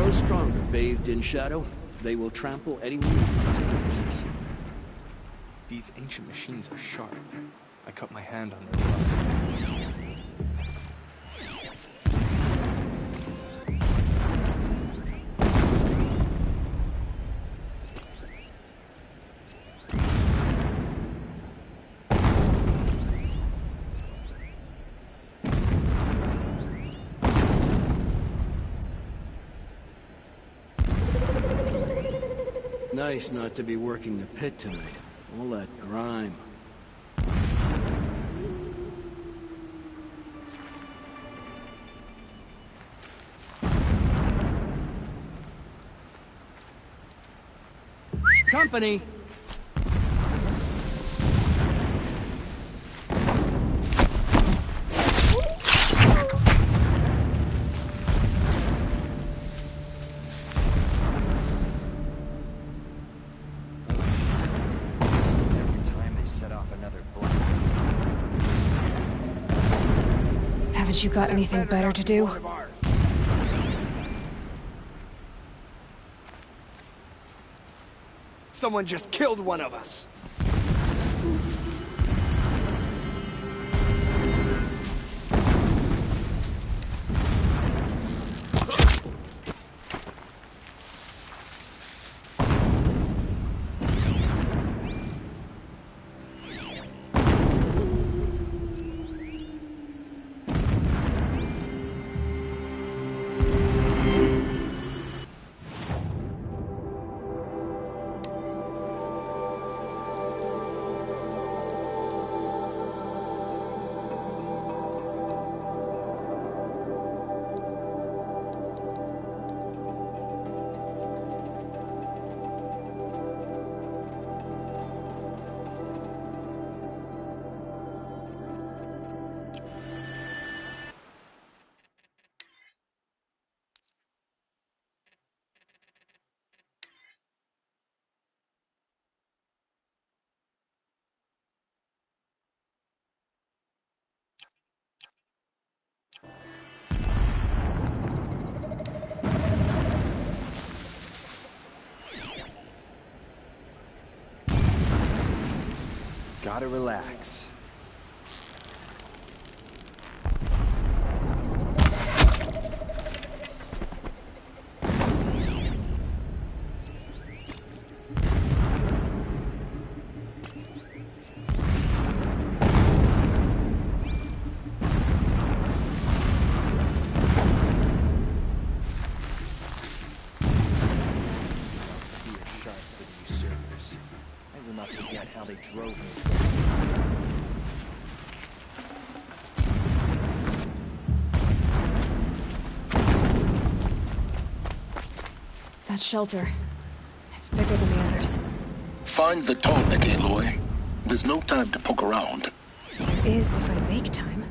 grow stronger, bathed in shadow. They will trample anyone who finds it next. These ancient machines are sharp. I cut my hand on their rust. Nice not to be working the pit tonight. All that grime. Company! Haven't you got anything better to do? Someone just killed one of us. Gotta relax. That shelter. It's bigger than the others. Find the tonic, Aloy. There's no time to poke around. It is if I make time.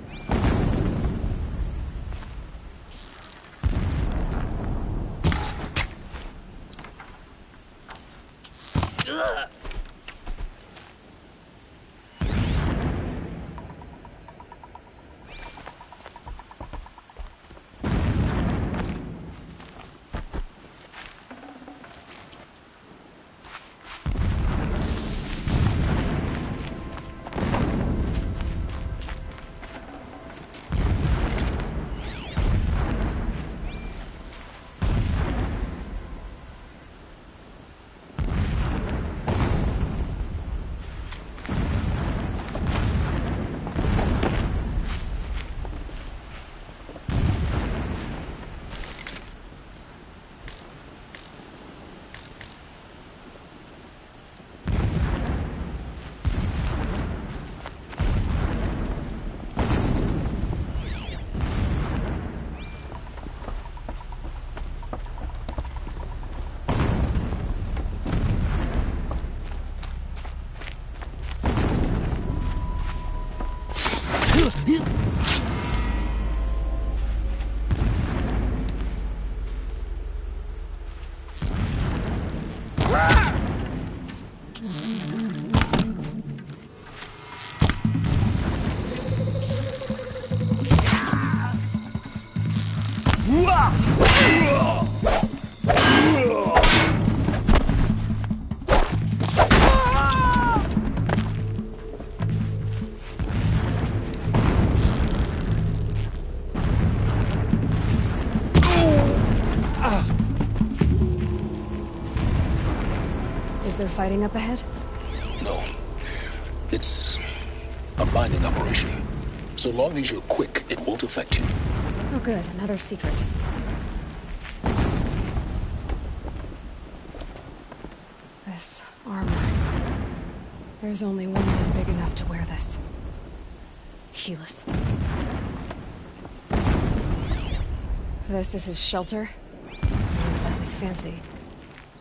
Other fighting up ahead? No. It's a mining operation. So long as you're quick, it won't affect you. Oh good, another secret. This armor. There's only one man big enough to wear this. Helis. This is his shelter? Not exactly fancy.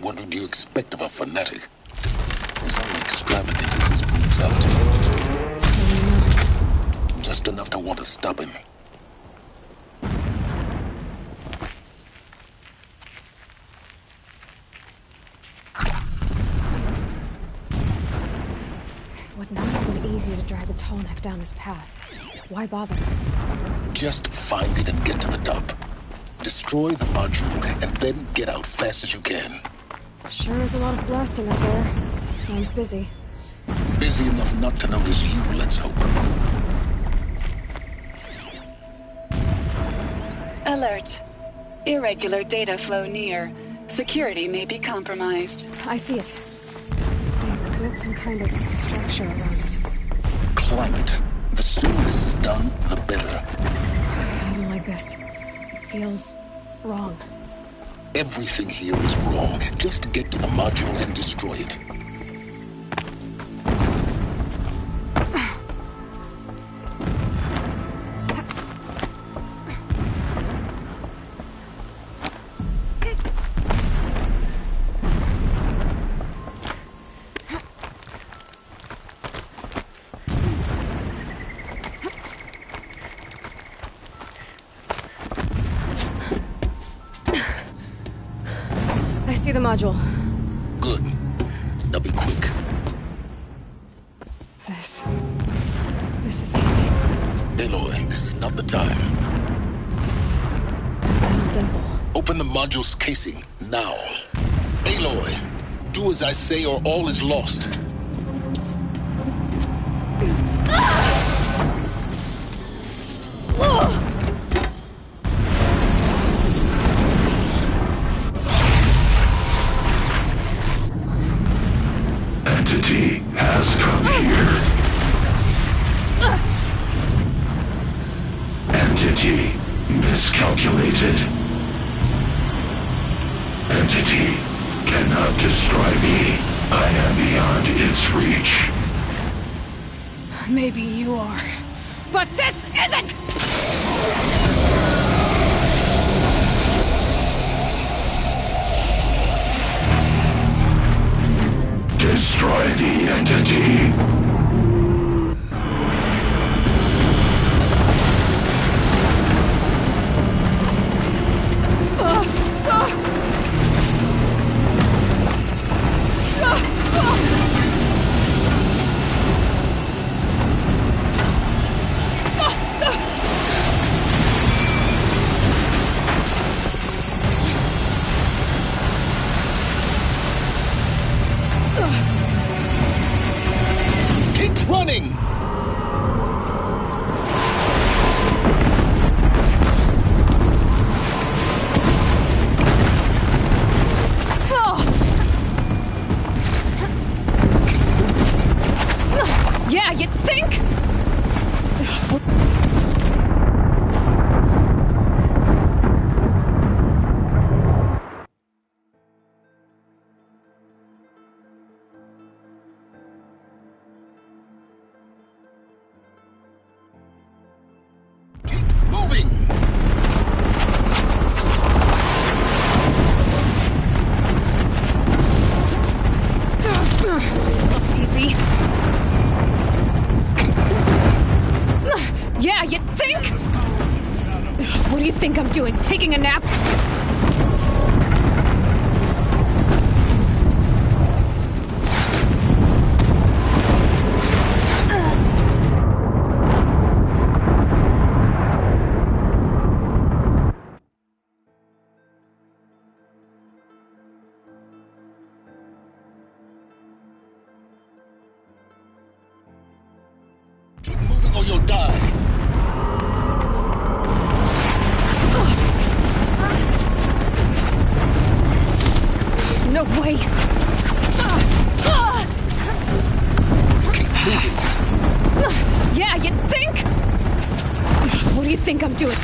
What would you expect of a fanatic? His only extravagance is his brutality. So you know. Just enough to want to stop him. It would not have been easy to drag the tall neck down his path. Why bother? Just find it and get to the top. Destroy the module and then get out fast as you can. Sure is a lot of blasting up there. Sounds busy. Busy enough not to notice you, let's hope. Alert. Irregular data flow near. Security may be compromised. I see it. They've built some kind of structure around it. Climate. The sooner this is done, the better. I don't like this. It feels wrong. Everything here is wrong. Just get to the module and destroy it. See the module. Good. Now be quick. This is Hades. Aloy, this is not the time. It's the devil. Open the module's casing, now. Aloy, do as I say or all is lost. Entity has come here. Entity miscalculated. Entity cannot destroy me. I am beyond its reach. Maybe you are. But this isn't! Destroy the entity. Keep running! Yeah, you think? Moving! This looks easy. Yeah, you think? What do you think I'm doing? Taking a nap? Keep moving or you'll die. No way! Yeah, you think? What do you think I'm doing?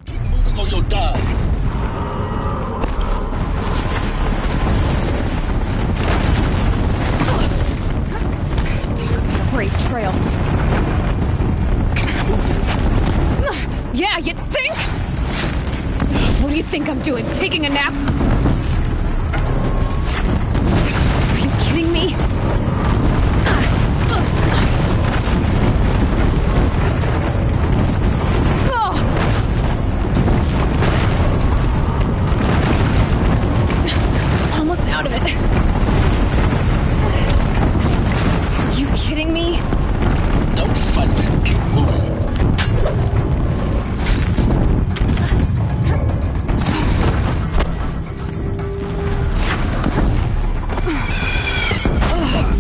Keep moving or you'll die. Brave trail. Yeah, you think? What do you think I'm doing? Taking a nap? Are you kidding me? Almost out of it. Are you kidding me? Don't fight. Keep moving.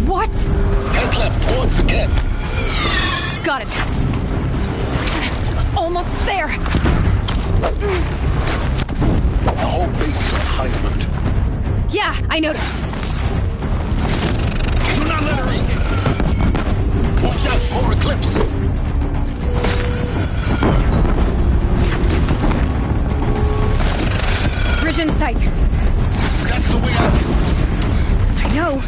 What? Head left towards the camp. Got it. Almost there. The whole base is on high alert. Yeah, I noticed. Do not let her in. Watch out, more eclipse. Bridge in sight. That's the way out. I know.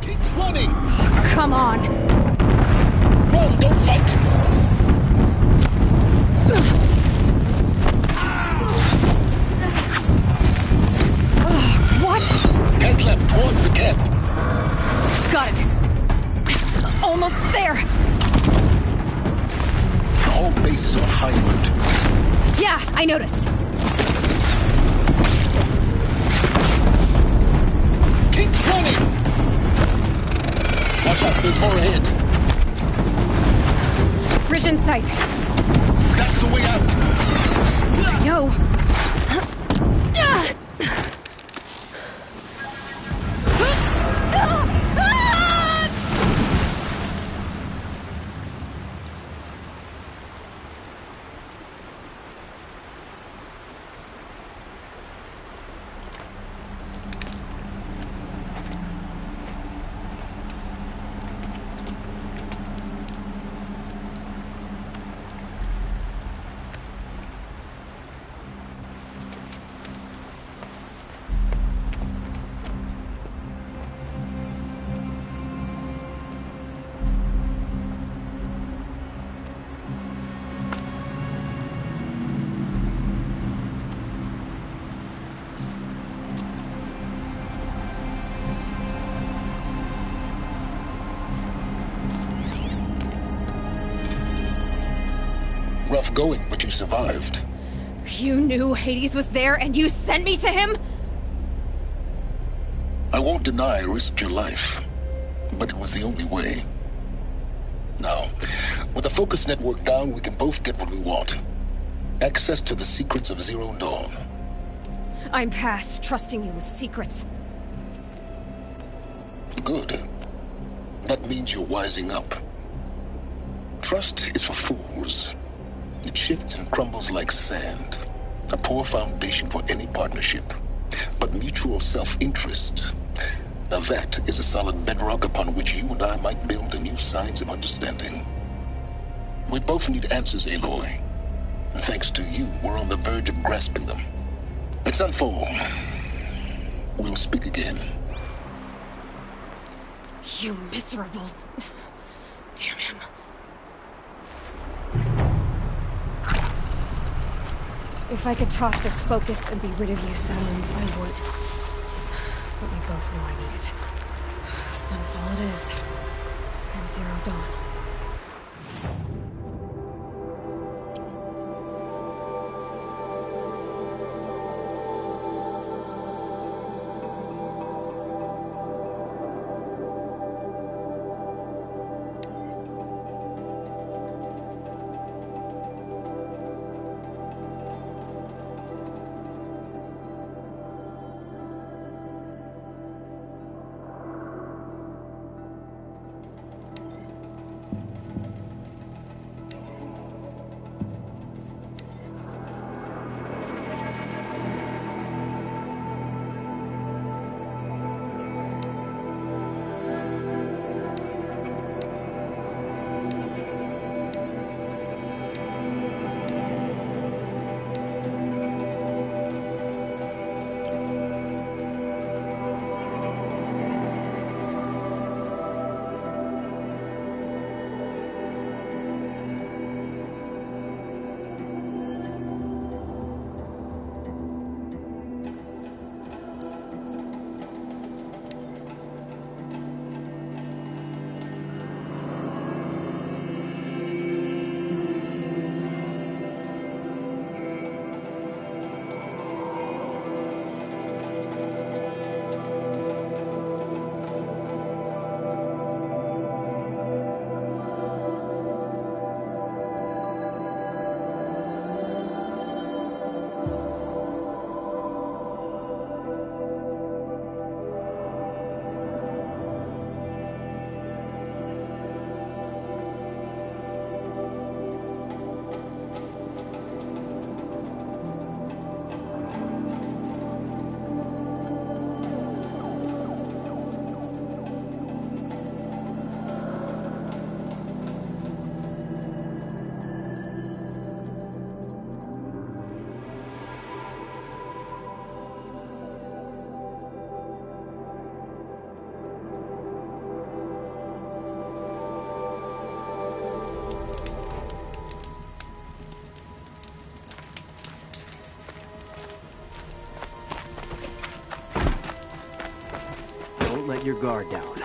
Keep running. Come on. Run, don't fight. What? Head left towards the camp. Got it. Almost there. The whole base is on high alert. Yeah, I noticed. Keep running. Watch out, there's more ahead. Bridge in sight. That's the way out. No. Rough going, but you survived. You knew Hades was there and you sent me to him? I won't deny I risked your life, but it was the only way. Now, with the focus network down, we can both get what we want. Access to the secrets of Zero Dawn. I'm past trusting you with secrets. Good. That means you're wising up. Trust is for fools. It shifts and crumbles like sand. A poor foundation for any partnership. But mutual self-interest, now that is a solid bedrock upon which you and I might build anew signs of understanding. We both need answers, Aloy. And thanks to you, we're on the verge of grasping them. It's Sunfall. We'll speak again. You miserable... Damn him. If I could toss this focus and be rid of you, Silence, I would. But we both know I need it. Sunfall it is. And Zero Dawn. Don't let your guard down.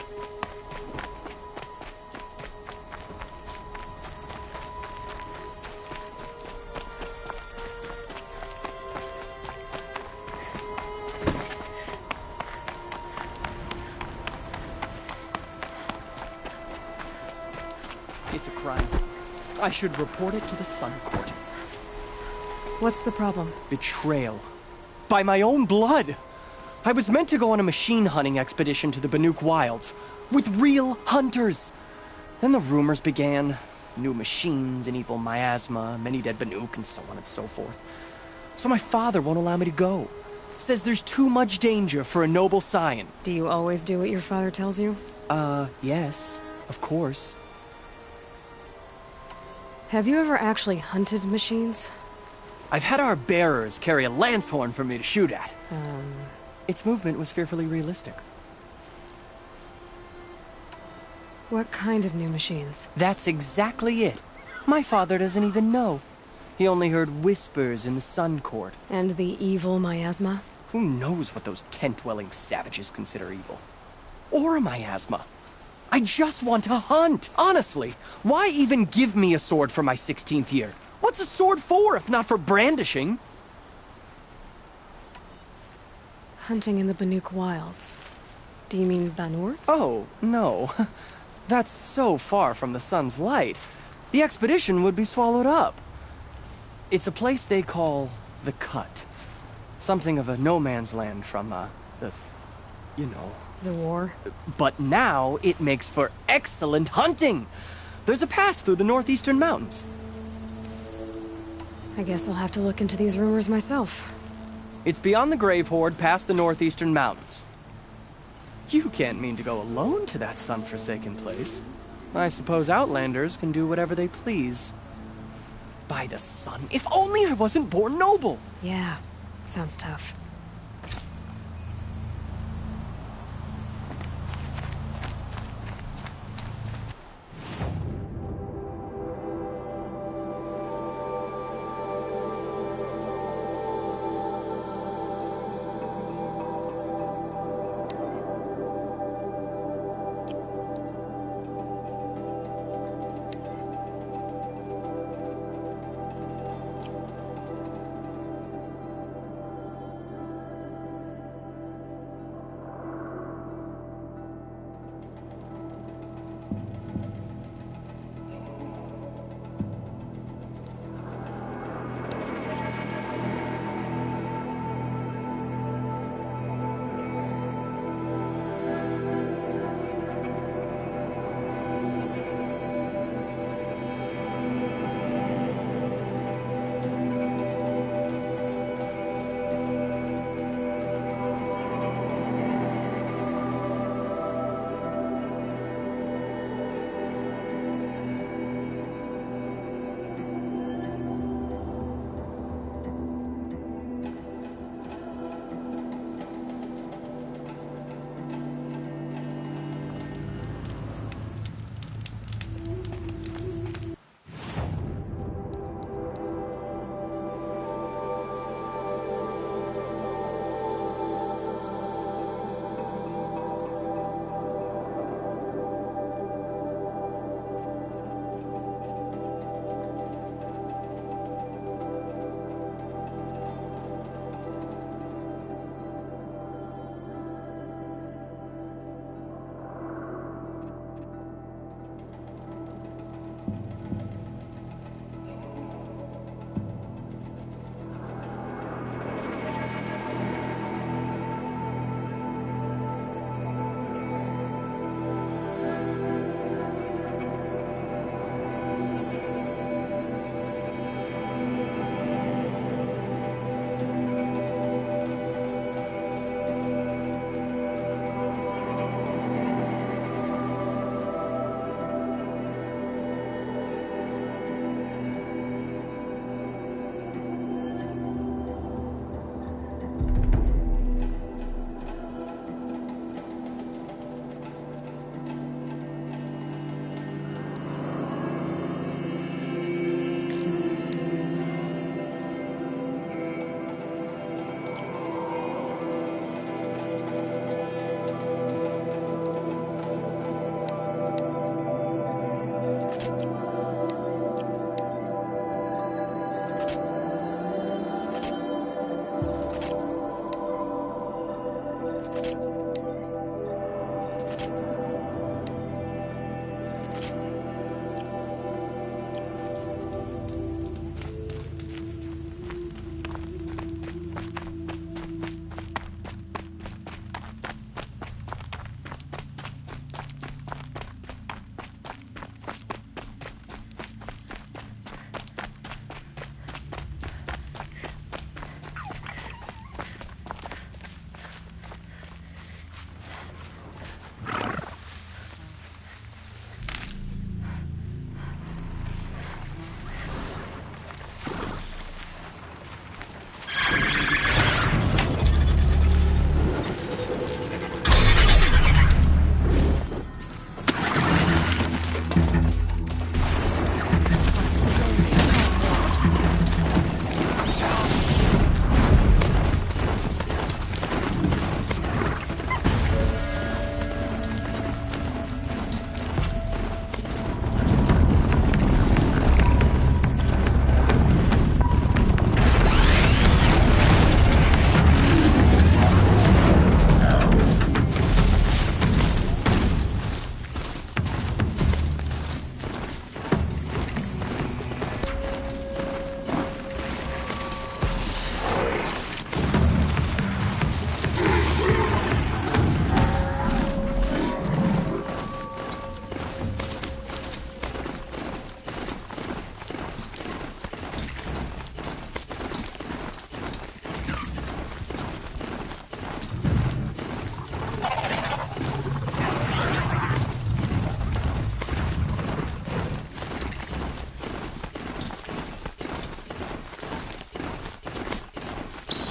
It's a crime. I should report it to the Sun Court. What's the problem? Betrayal. By my own blood! I was meant to go on a machine hunting expedition to the Banuk Wilds, with real hunters. Then the rumors began. New machines, an evil miasma, many dead Banuk, and so on and so forth. So my father won't allow me to go. Says there's too much danger for a noble scion. Do you always do what your father tells you? Yes, of course. Have you ever actually hunted machines? I've had our bearers carry a lance horn for me to shoot at. Its movement was fearfully realistic. What kind of new machines? That's exactly it. My father doesn't even know. He only heard whispers in the Sun Court. And the evil miasma? Who knows what those tent-dwelling savages consider evil? Or a miasma. I just want to hunt, honestly. Why even give me a sword for my 16th year? What's a sword for, if not for brandishing? Hunting in the Banuk Wilds. Do you mean Banur? Oh, no. That's so far from the sun's light. The expedition would be swallowed up. It's a place they call the Cut. Something of a no-man's land from, you know. The war? But now it makes for excellent hunting. There's a pass through the northeastern mountains. I guess I'll have to look into these rumors myself. It's beyond the Grave Horde, past the northeastern mountains. You can't mean to go alone to that sun-forsaken place. I suppose Outlanders can do whatever they please. By the sun, if only I wasn't born noble! Yeah, sounds tough.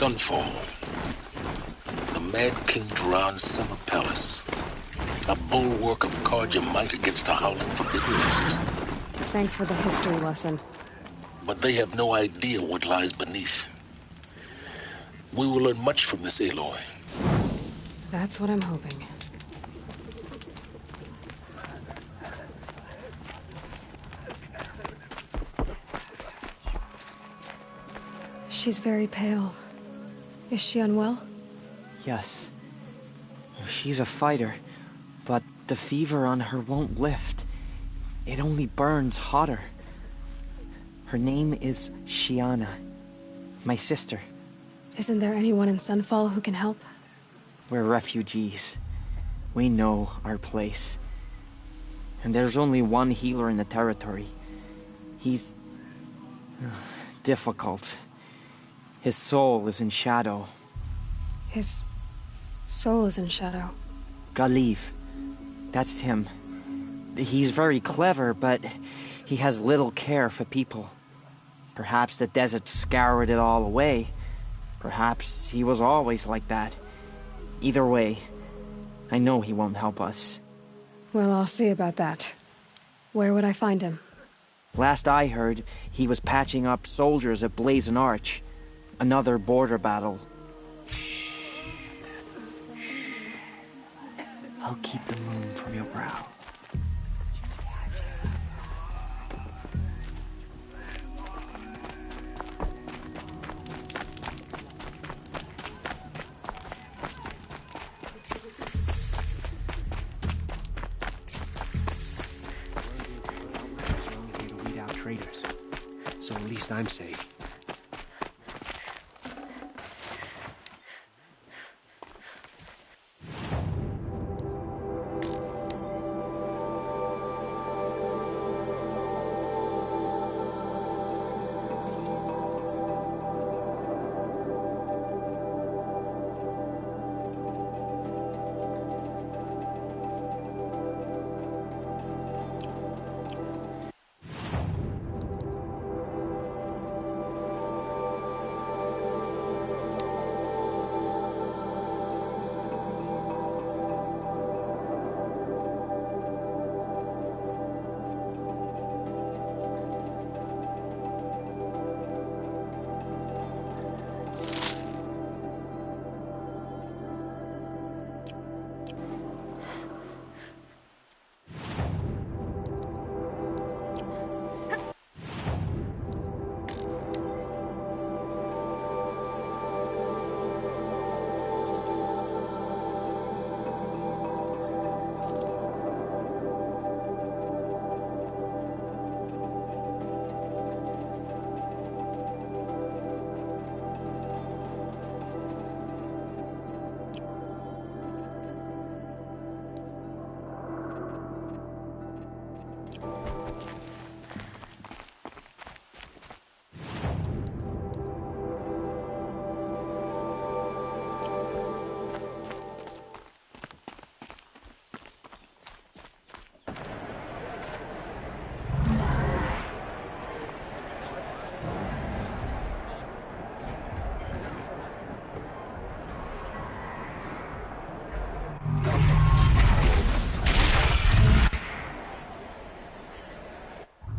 Sunfall. The Mad King Duran's summer palace. A bulwark of Carja might against the howling Forbidden West. Thanks for the history lesson. But they have no idea what lies beneath. We will learn much from this Aloy. That's what I'm hoping. She's very pale. Is she unwell? Yes. She's a fighter, but the fever on her won't lift. It only burns hotter. Her name is Shiana, my sister. Isn't there anyone in Sunfall who can help? We're refugees. We know our place. And there's only one healer in the territory. He's difficult. His soul is in shadow. His soul is in shadow. Galiv. That's him. He's very clever, but he has little care for people. Perhaps the desert scoured it all away. Perhaps he was always like that. Either way, I know he won't help us. Well, I'll see about that. Where would I find him? Last I heard, he was patching up soldiers at Blazon Arch. Another border battle. I'll keep the moon from your brow. Traitors. So at least I'm safe.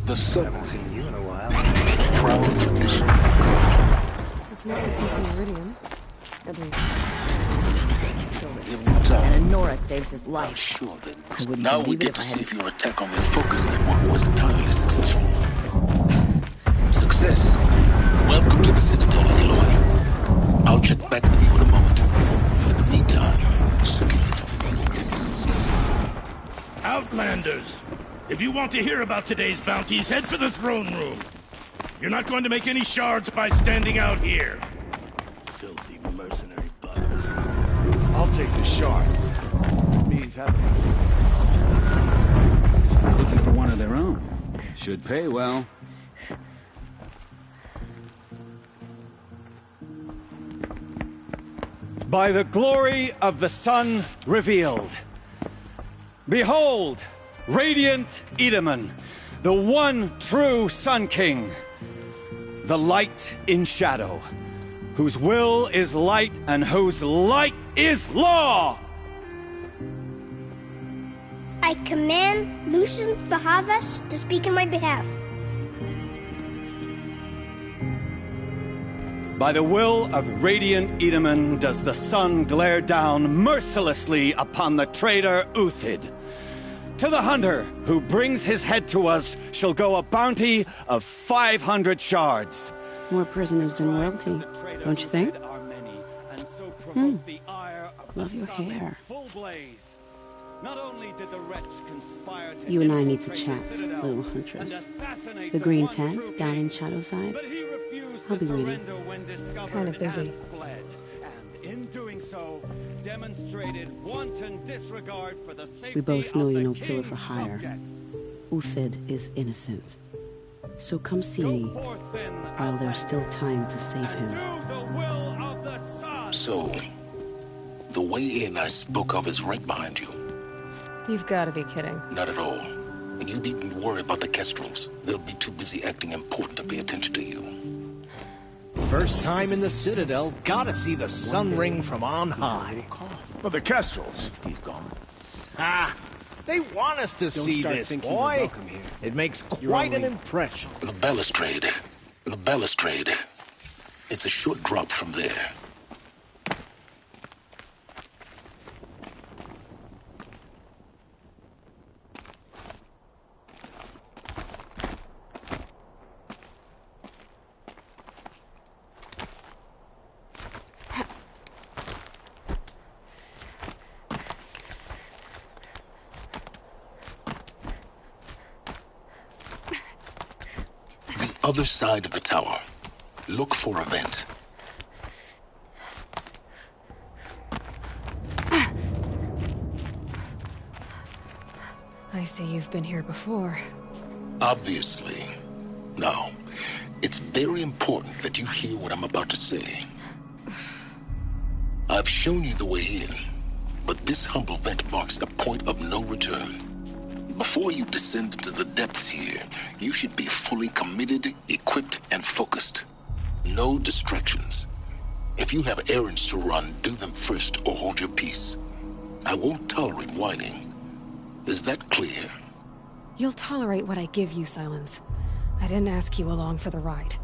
The sun. Haven't seen you in a while. Proud tradition. It's not a piece of iridium. At least. Every time. And Nora saves his I'm life. sure that I wouldn't now we believe it get if to I see hadn't- if your attack on their focus network was entirely successful. Success. Welcome to the Citadel, Aloy. I'll check back with you in a moment. In the meantime, circulate. Outlanders! If you want to hear about today's bounties, head for the throne room. You're not going to make any shards by standing out here. Filthy mercenary buggers. I'll take the shard. Means having. Looking for one of their own. Should pay well. By the glory of the sun revealed. Behold, radiant Edaman, the one true Sun King. The light in shadow, whose will is light and whose light is law! I command Lucius Bahavas to speak in my behalf. By the will of Radiant Edaman does the sun glare down mercilessly upon the traitor Uthid. To the hunter who brings his head to us shall go a bounty of 500 shards. More prisoners than royalty, don't you think? Love your hair. You and I need to chat, little huntress. The green tent down in Shadowside. I'll be waiting. Kind of busy. We both know you're no killer for hire. Uthid is innocent. So come see me while there's still time to save him. So, the way in I spoke of is right behind you. You've got to be kidding. Not at all. And you needn't worry about the Kestrels. They'll be too busy acting important to pay attention to you. First time in the Citadel, gotta see the sun ring from on high. But the Kestrels. He's gone. Ah, they want us to see this, boy. It makes quite an impression. The balustrade. The balustrade. It's a short drop from there. Other side of the tower. Look for a vent. I see you've been here before. Obviously. Now, it's very important that you hear what I'm about to say. I've shown you the way in, but this humble vent marks a point of no return. Before you descend into the depths here, you should be fully committed, equipped, and focused. No distractions. If you have errands to run, do them first or hold your peace. I won't tolerate whining. Is that clear? You'll tolerate what I give you, Silence. I didn't ask you along for the ride.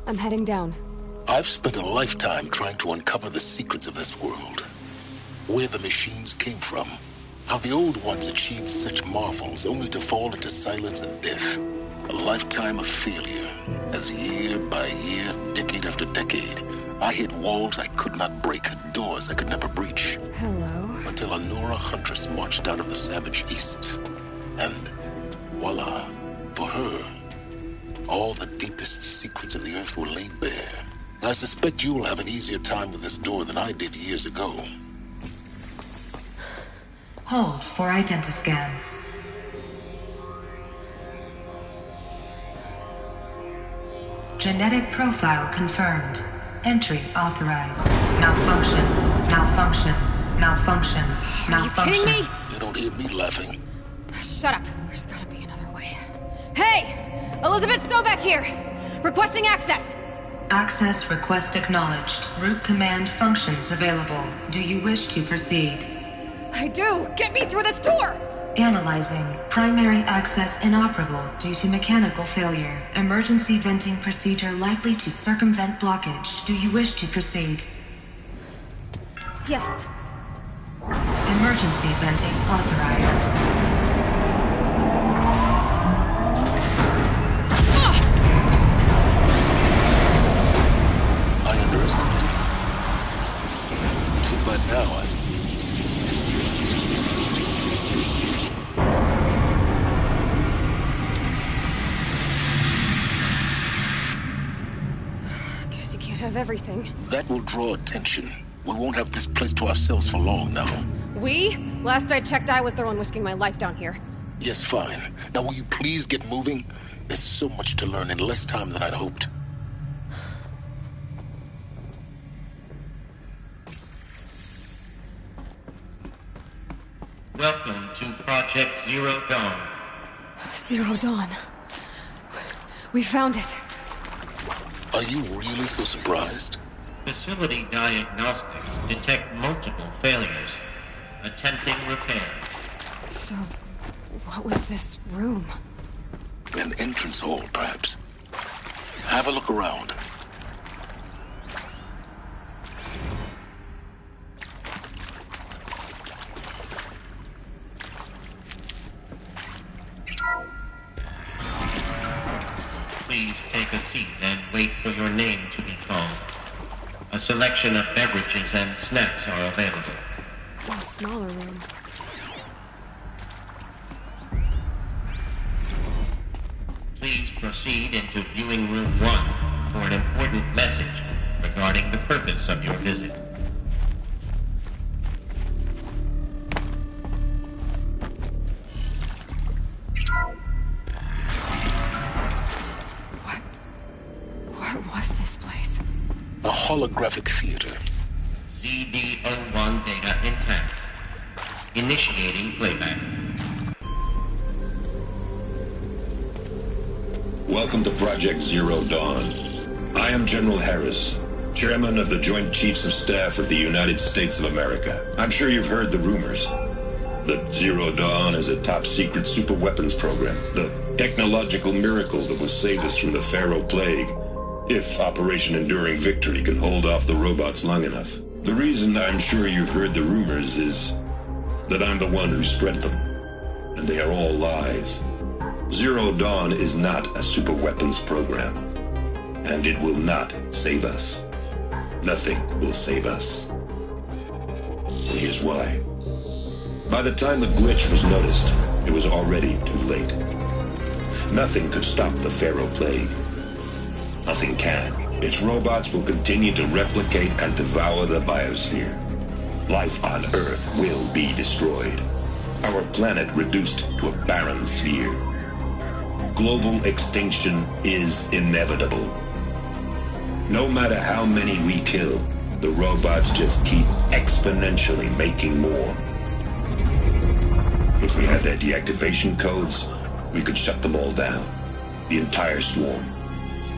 I'm heading down. I've spent a lifetime trying to uncover the secrets of this world. Where the machines came from. How the old ones achieved such marvels only to fall into silence and death. A lifetime of failure. As year by year, decade after decade, I hit walls I could not break, doors I could never breach. Hello. Until a Nora huntress marched out of the savage east. And voila, for her, all the deepest secrets of the Earth were laid bare. I suspect you will have an easier time with this door than I did years ago. Hold for identiscan. Genetic profile confirmed. Entry authorized. Malfunction. Malfunction. Malfunction. Malfunction. Are you kidding me? You don't hear me laughing. Shut up. There's gotta be another way. Hey! Elizabeth Sobek here! Requesting access! Access request acknowledged. Root command functions available. Do you wish to proceed? I do! Get me through this door! Analyzing. Primary access inoperable due to mechanical failure. Emergency venting procedure likely to circumvent blockage. Do you wish to proceed? Yes. Emergency venting authorized. By now, Guess you can't have everything. That will draw attention. We won't have this place to ourselves for long now. We? Last I checked, I was the one risking my life down here. Yes, fine. Now will you please get moving? There's so much to learn in less time than I'd hoped. Welcome to Project Zero Dawn. Zero Dawn. We found it. Are you really so surprised? Facility diagnostics detect multiple failures. Attempting repair. So, what was this room? An entrance hall, perhaps. Have a look around. Please take a seat and wait for your name to be called. A selection of beverages and snacks are available. A smaller room. Please proceed into viewing room 1 for an important message regarding the purpose of your visit. What was this place? A holographic theater. CD01 data intact. Initiating playback. Welcome to Project Zero Dawn. I am General Harris, Chairman of the Joint Chiefs of Staff of the United States of America. I'm sure you've heard the rumors that Zero Dawn is a top-secret super-weapons program, the technological miracle that will save us from the Pharaoh Plague, if Operation Enduring Victory can hold off the robots long enough. The reason I'm sure you've heard the rumors is that I'm the one who spread them, and they are all lies. Zero Dawn is not a super-weapons program, and it will not save us. Nothing will save us. Here's why. By the time the glitch was noticed, it was already too late. Nothing could stop the Pharaoh Plague. Nothing can. Its robots will continue to replicate and devour the biosphere. Life on Earth will be destroyed. Our planet reduced to a barren sphere. Global extinction is inevitable. No matter how many we kill, the robots just keep exponentially making more. If we had their deactivation codes, we could shut them all down. The entire swarm.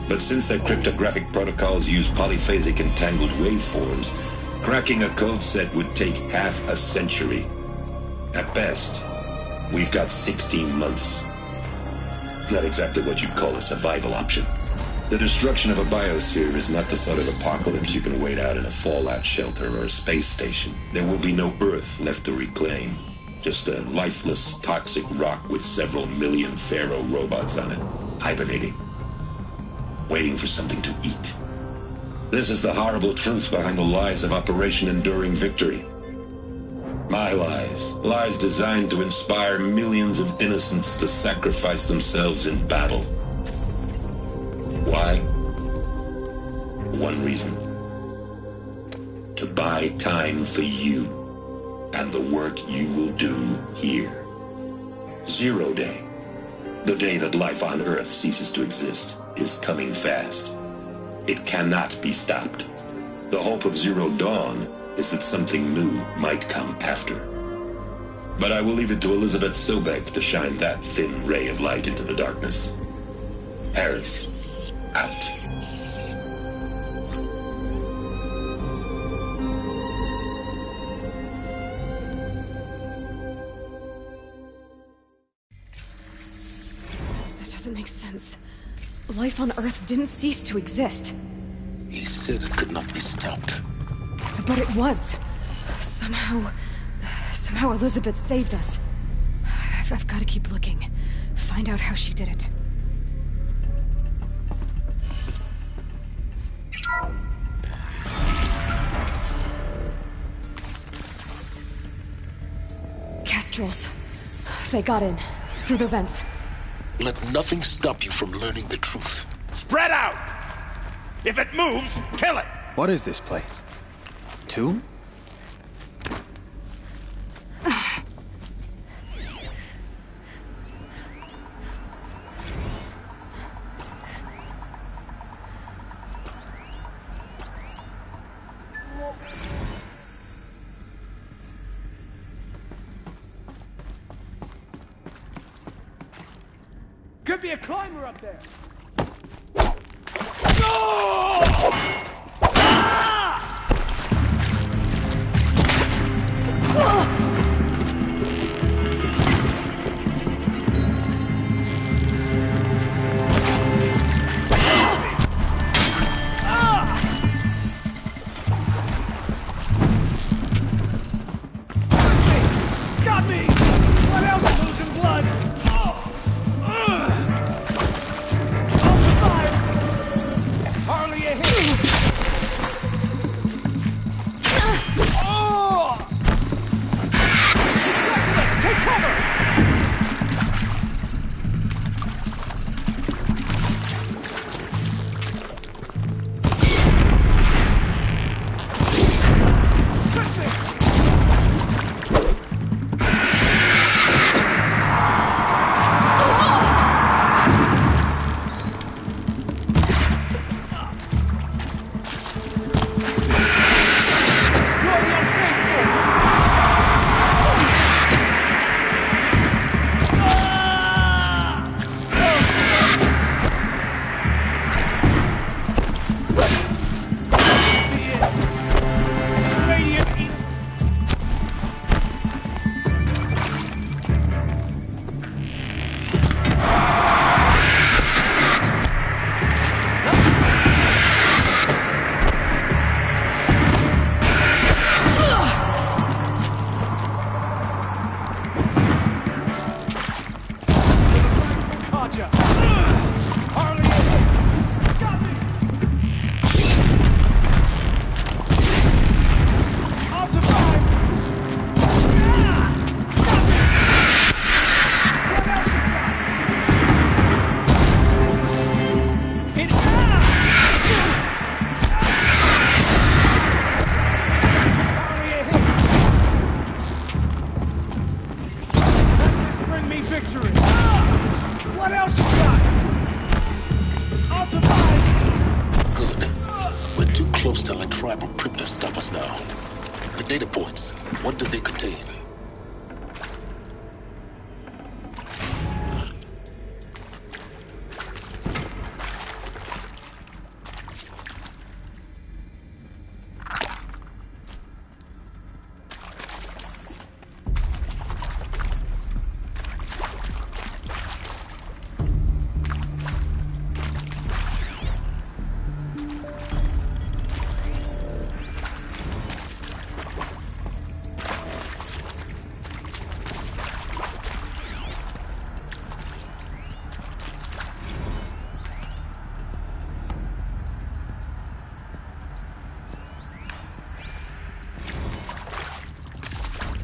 But since their cryptographic protocols use polyphasic entangled waveforms, cracking a code set would take half a century. At best, we've got 16 months. Not exactly what you'd call a survival option. The destruction of a biosphere is not the sort of apocalypse you can wait out in a fallout shelter or a space station. There will be no Earth left to reclaim. Just a lifeless, toxic rock with several million Pharaoh robots on it, hibernating, waiting for something to eat. This is the horrible truth behind the lies of Operation Enduring Victory. My lies. Lies designed to inspire millions of innocents to sacrifice themselves in battle. Why? One reason. To buy time for you and the work you will do here. Zero Day, the day that life on Earth ceases to exist, is coming fast. It cannot be stopped. The hope of Zero Dawn is that something new might come after. But I will leave it to Elizabeth Sobek to shine that thin ray of light into the darkness. Harris, out. That doesn't make sense. Life on Earth didn't cease to exist. He said it could not be stopped. But it was. Somehow Elizabeth saved us. I've got to keep looking. Find out how she did it. Kestrels. They got in. Through the vents. Let nothing stop you from learning the truth. Spread out! If it moves, kill it! What is this place? Tomb? be a climber up there! Got me! What else is losing blood? I'll survive! Hardly a hit! Take cover!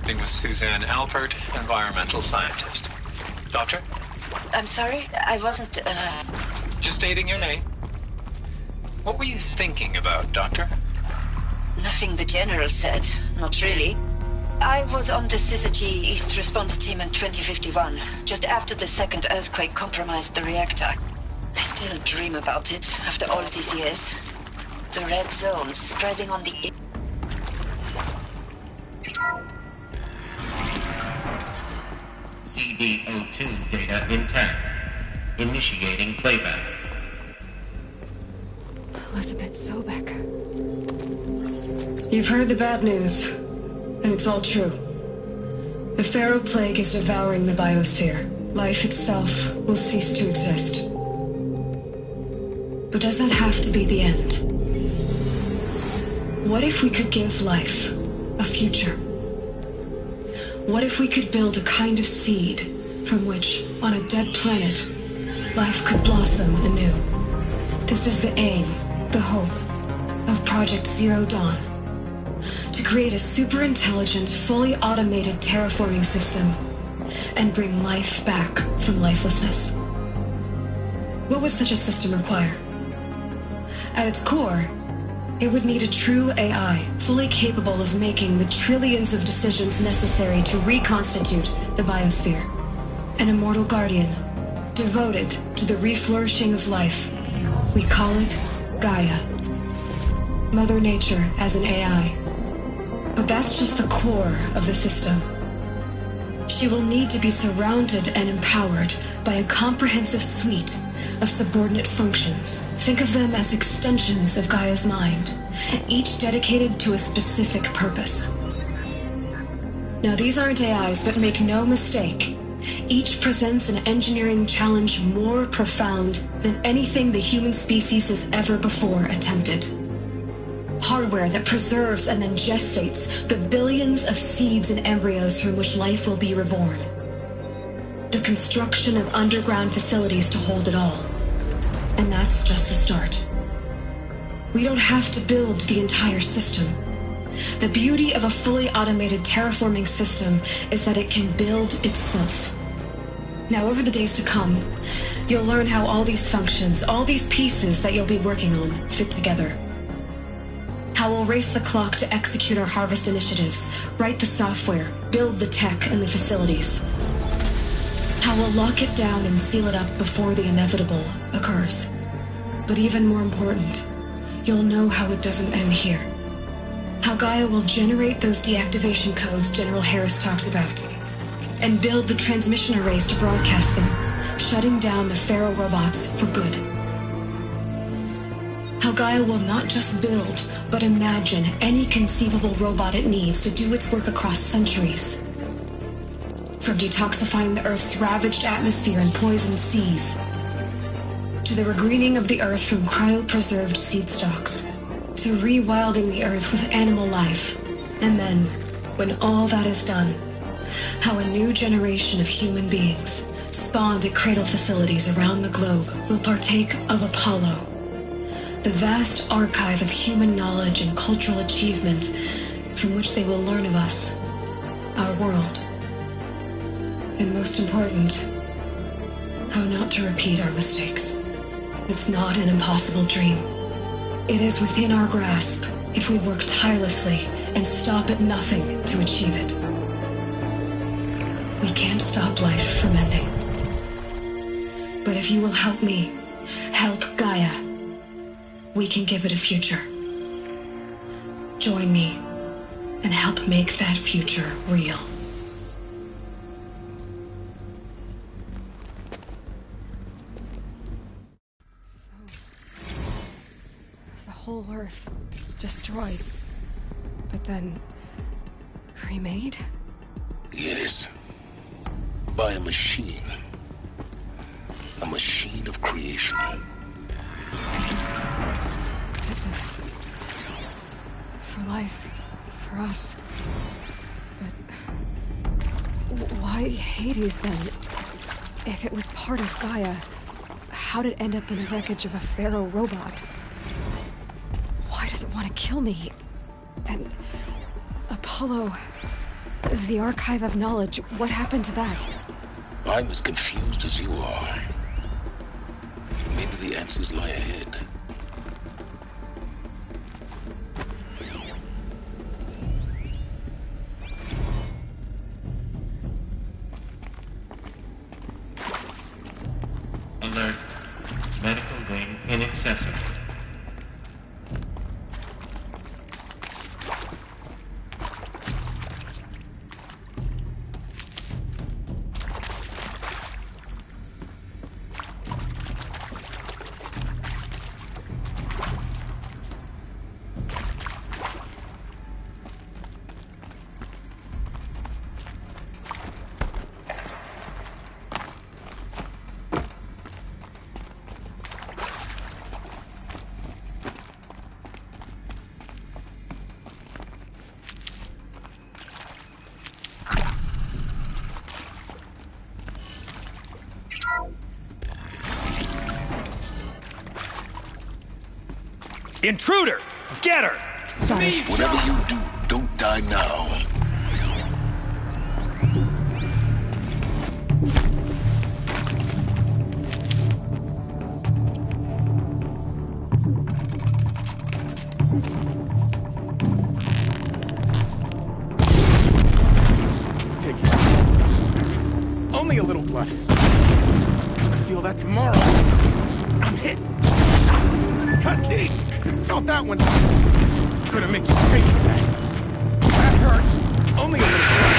With Suzanne Alpert, environmental scientist. Doctor? I'm sorry, I wasn't, Just stating your name. What were you thinking about, Doctor? Nothing the General said, not really. I was on the Syzygy East Response Team in 2051, just after the second earthquake compromised the reactor. I still dream about it, after all these years. The red zone spreading on the... CD02 data intact. Initiating playback. Elizabeth Sobek. You've heard the bad news, and it's all true. The Pharaoh Plague is devouring the biosphere. Life itself will cease to exist. But does that have to be the end? What if we could give life a future? What if we could build a kind of seed from which, on a dead planet, life could blossom anew? This is the aim, the hope, of Project Zero Dawn. To create a super-intelligent, fully automated terraforming system and bring life back from lifelessness. What would such a system require? At its core, it would need a true AI, fully capable of making the trillions of decisions necessary to reconstitute the biosphere. An immortal guardian, devoted to the reflourishing of life. We call it Gaia. Mother Nature as an AI. But that's just the core of the system. She will need to be surrounded and empowered by a comprehensive suite of subordinate functions. Think of them as extensions of Gaia's mind, each dedicated to a specific purpose. Now, these aren't AIs, but make no mistake, each presents an engineering challenge more profound than anything the human species has ever before attempted. Hardware that preserves and then gestates the billions of seeds and embryos from which life will be reborn. The construction of underground facilities to hold it all. And that's just the start. We don't have to build the entire system. The beauty of a fully automated terraforming system is that it can build itself. Now, over the days to come, you'll learn how all these functions, all these pieces that you'll be working on, fit together. How we'll race the clock to execute our harvest initiatives, write the software, build the tech and the facilities. How we'll lock it down and seal it up before the inevitable occurs. But even more important, you'll know how it doesn't end here. How Gaia will generate those deactivation codes General Harris talked about, and build the transmission arrays to broadcast them, shutting down the Pharaoh robots for good. How Gaia will not just build, but imagine any conceivable robot it needs to do its work across centuries. From detoxifying the Earth's ravaged atmosphere and poisoned seas, to the regreening of the Earth from cryopreserved seed stalks, to rewilding the Earth with animal life. And then, when all that is done, how a new generation of human beings, spawned at cradle facilities around the globe, will partake of Apollo, the vast archive of human knowledge and cultural achievement from which they will learn of us, our world. And most important, how not to repeat our mistakes. It's not an impossible dream. It is within our grasp if we work tirelessly and stop at nothing to achieve it. We can't stop life from ending. But if you will help me, help Gaia, we can give it a future. Join me and help make that future real. Whole Earth destroyed, but then remade? Yes. By a machine. A machine of creation. Fitness. For life. For us. But why Hades then? If it was part of Gaia, how'd it end up in the wreckage of a Pharaoh robot? Why does it want to kill me? And Apollo, the archive of knowledge, what happened to that? I'm as confused as you are. Maybe the answers lie ahead. Alert. Medical wing inaccessible. Intruder! Get her! Whatever you do, don't die now. Take it. Only a little blood. Gonna feel that tomorrow. I'm hit. Cut deep. Felt that one. Gonna make you pay for that. That hurt. Only a little blood.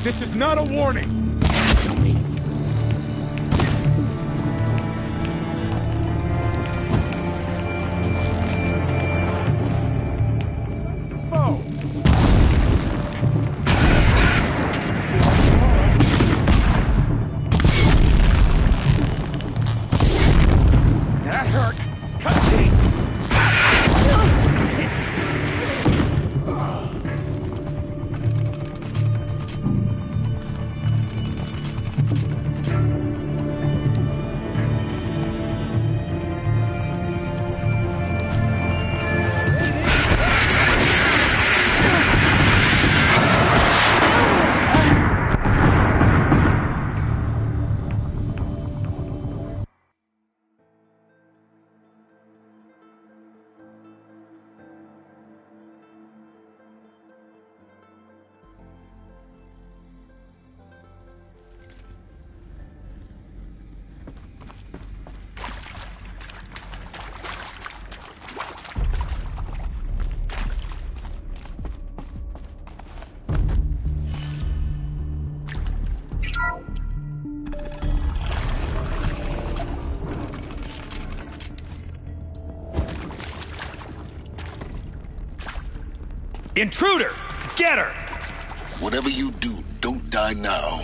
This is not a warning! That hurt! Cutscene! Intruder! Get her! Whatever you do, don't die now.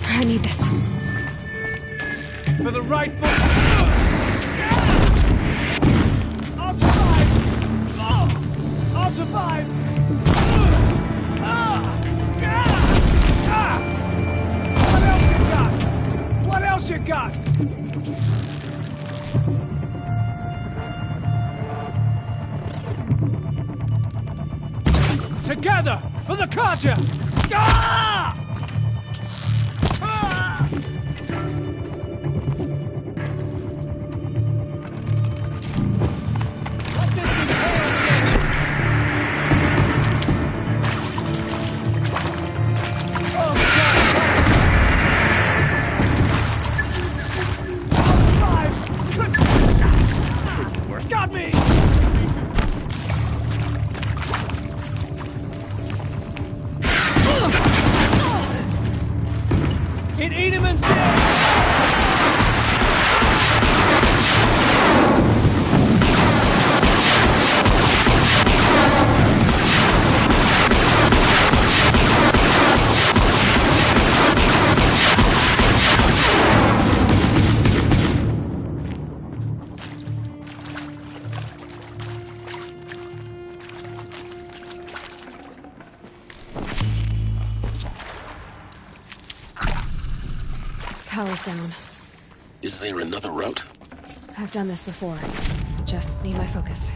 I need this. For the right foot! I'll survive! I'll survive! What else you got? Together for the culture! Got me! In Edelman's dead! Power's down. Is there another route? I've done this before. Just need my focus.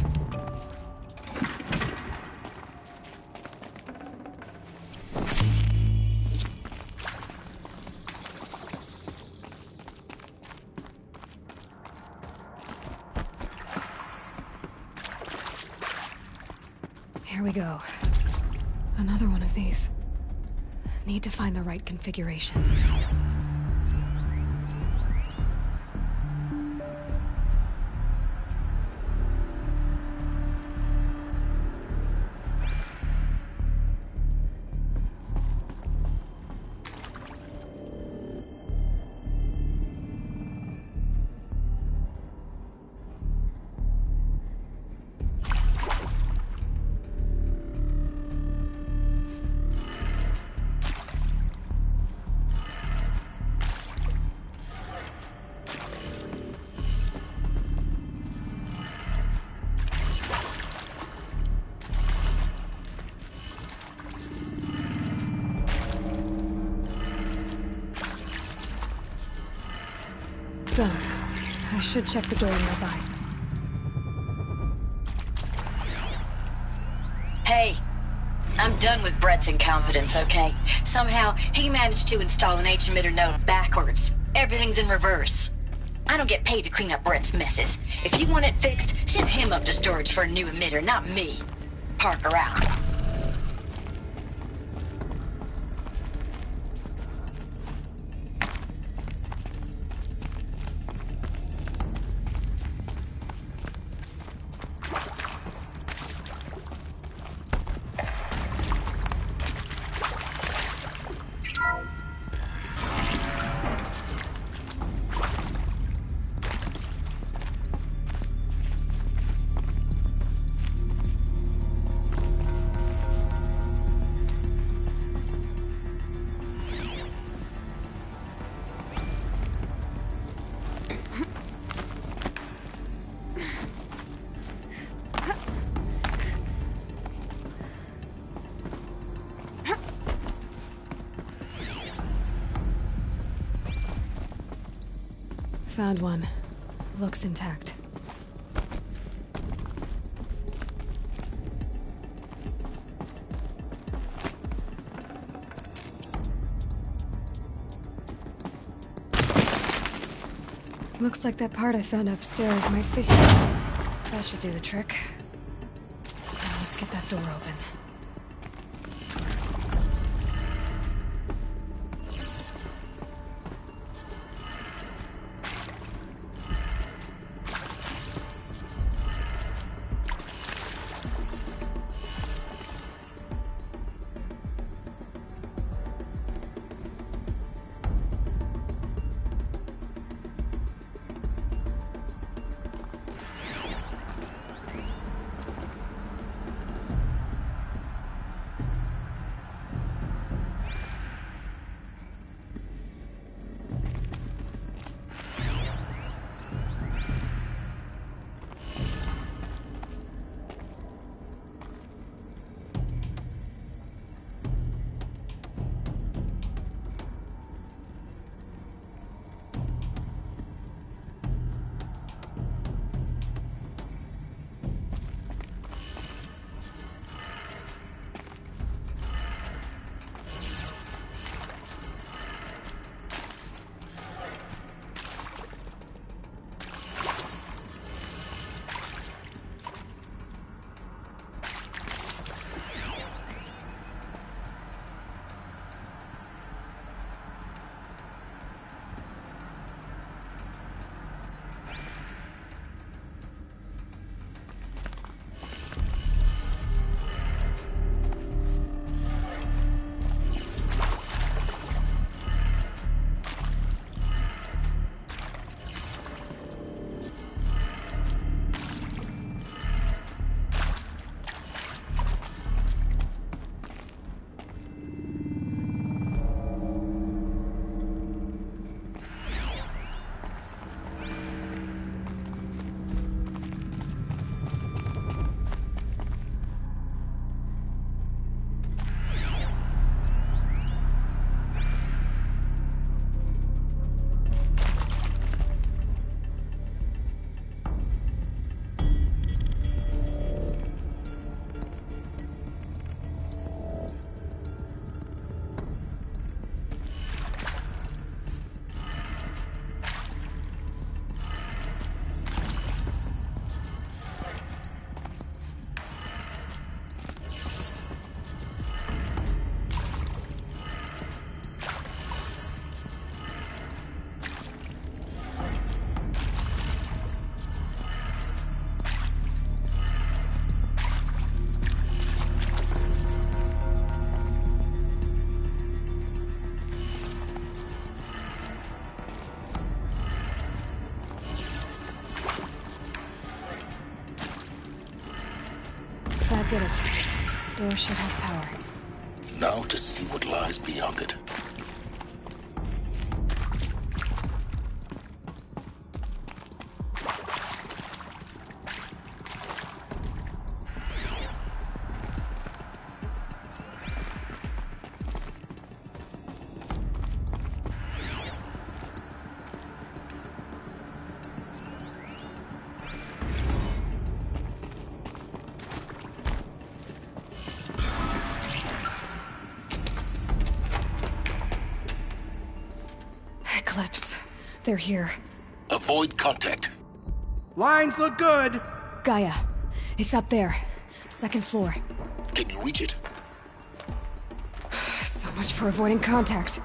Here we go. Another one of these. Need to find the right configuration. Done. I should check the door nearby. Hey, I'm done with Brett's incompetence, okay? Somehow, he managed to install an H-emitter node backwards. Everything's in reverse. I don't get paid to clean up Brett's messes. If you want it fixed, send him up to storage for a new emitter, not me. Parker out. Found one. Looks intact. Looks like that part I found upstairs might fit here. That should do the trick. Now let's get that door open. That did it. Door should have power. Now to see what lies beyond it. Eclipse. They're here. Avoid contact. Lines look good. Gaia. It's up there. Second floor. Can you reach it? So much for avoiding contact.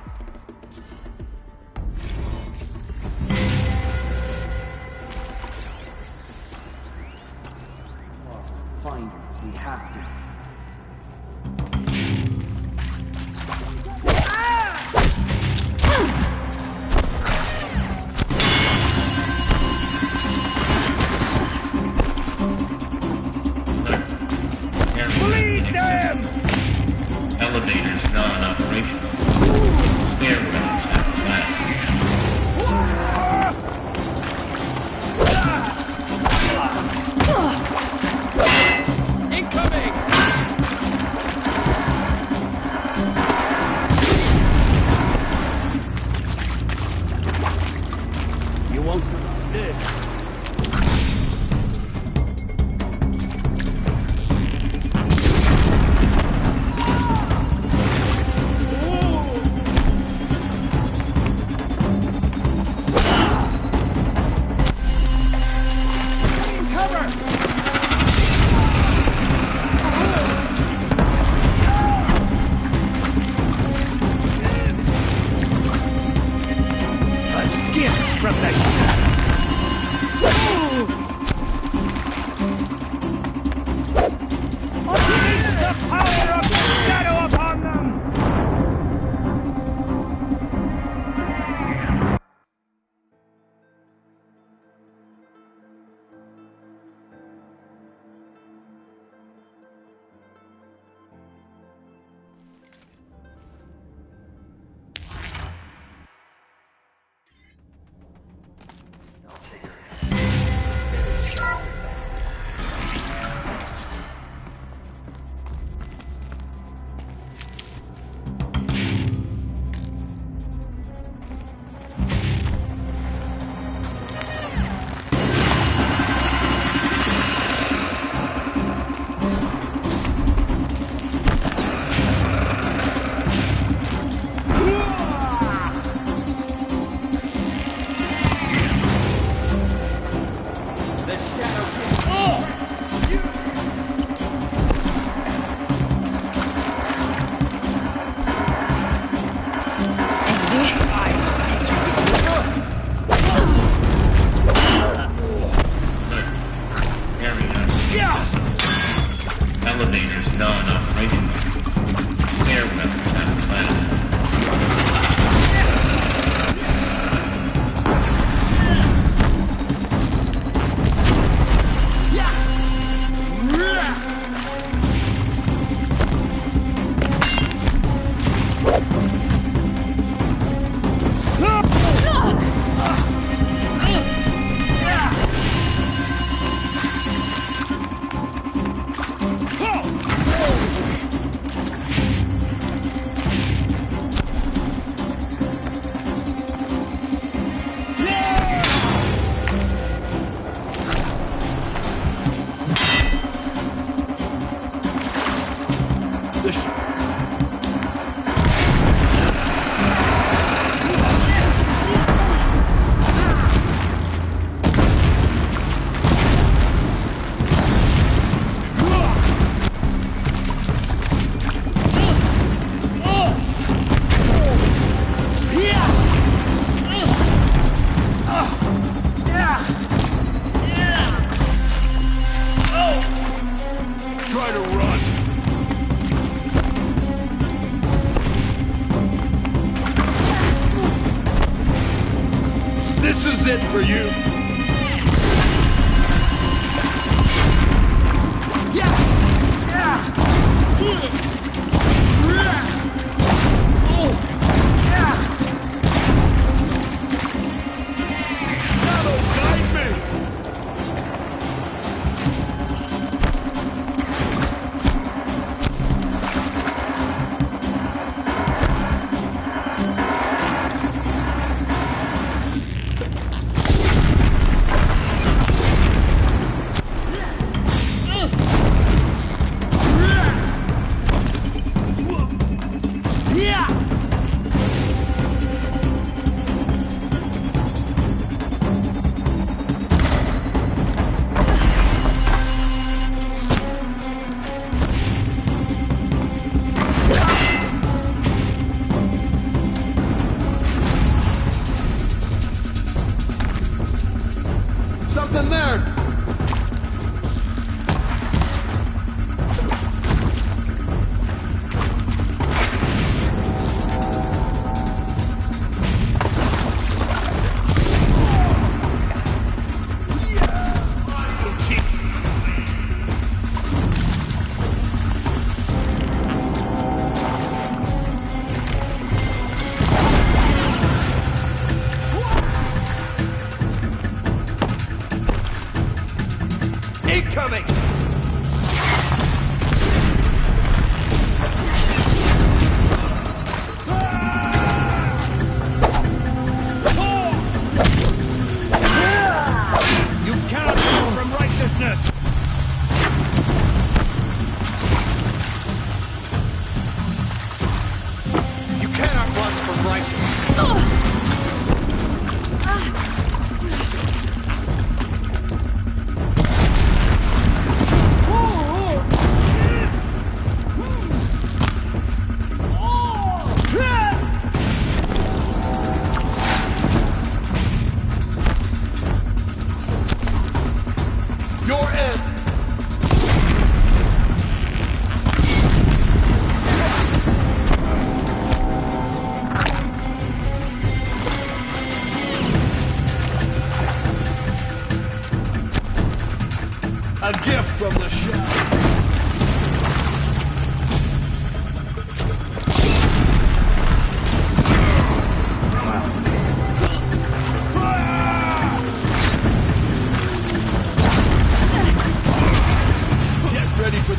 Find her. We have to. Bleed them! Elevators non-operational. Stairwells have collapsed. Incoming! You won't survive this. From the Unleash the power of the shadow upon them! Elevators non-operational. Stairwells have collapsed. Try to run. This is it for you. Shadow, guide me.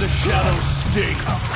the shadows sting.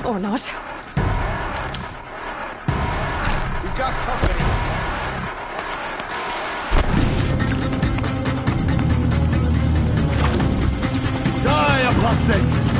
Or not. We've got company. Die, apostate!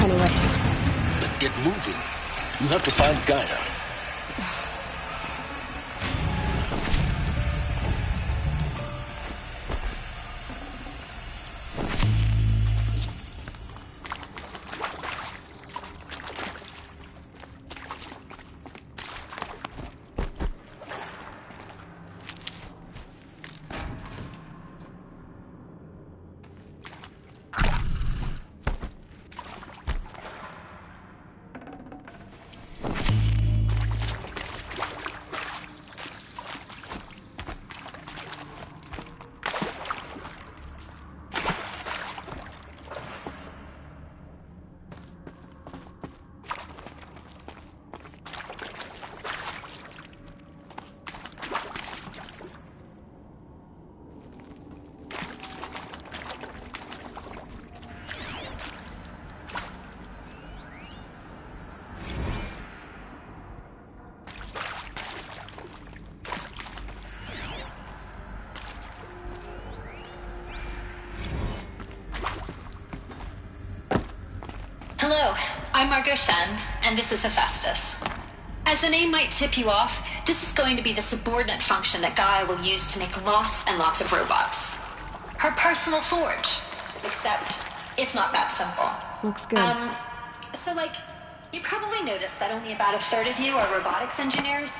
Anyway. Then get moving. You have to find Gaia. Hello, I'm Margot Shen, and this is Hephaestus. As the name might tip you off, this is going to be the subordinate function that Gaia will use to make lots and lots of robots. Her personal forge. Except, it's not that simple. Looks good. So you probably noticed that only about a third of you are robotics engineers.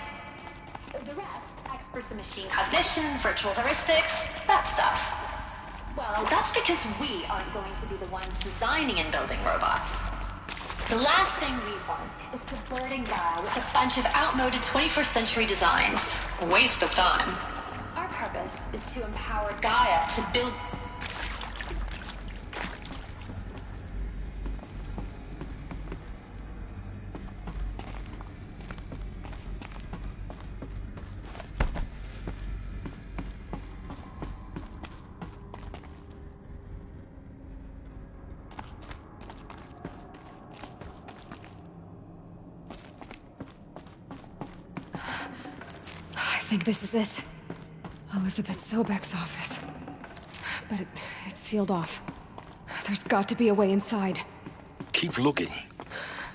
The rest, experts in machine cognition, virtual heuristics, that stuff. Well, that's because we aren't going to be the ones designing and building robots. The last thing we want is to burden Gaia with a bunch of outmoded 21st century designs. A waste of time. Our purpose is to empower Gaia to build... I think this is it. Elizabeth Sobek's office. But it's sealed off. There's got to be a way inside. Keep looking.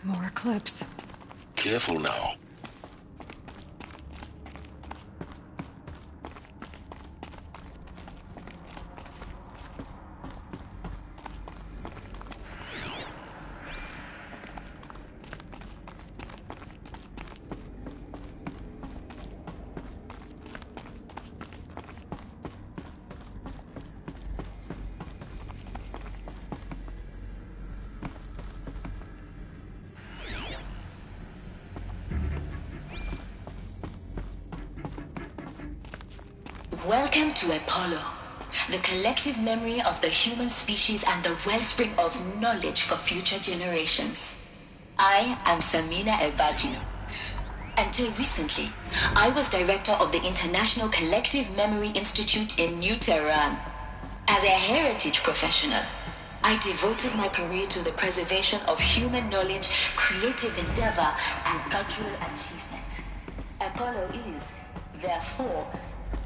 More Eclipse. Careful now. Welcome to Apollo, the collective memory of the human species and the wellspring of knowledge for future generations. I am Samina Ebaji. Until recently, I was director of the International Collective Memory Institute in New Tehran. As a heritage professional, I devoted my career to the preservation of human knowledge, creative endeavor, and cultural achievement. Apollo is, therefore,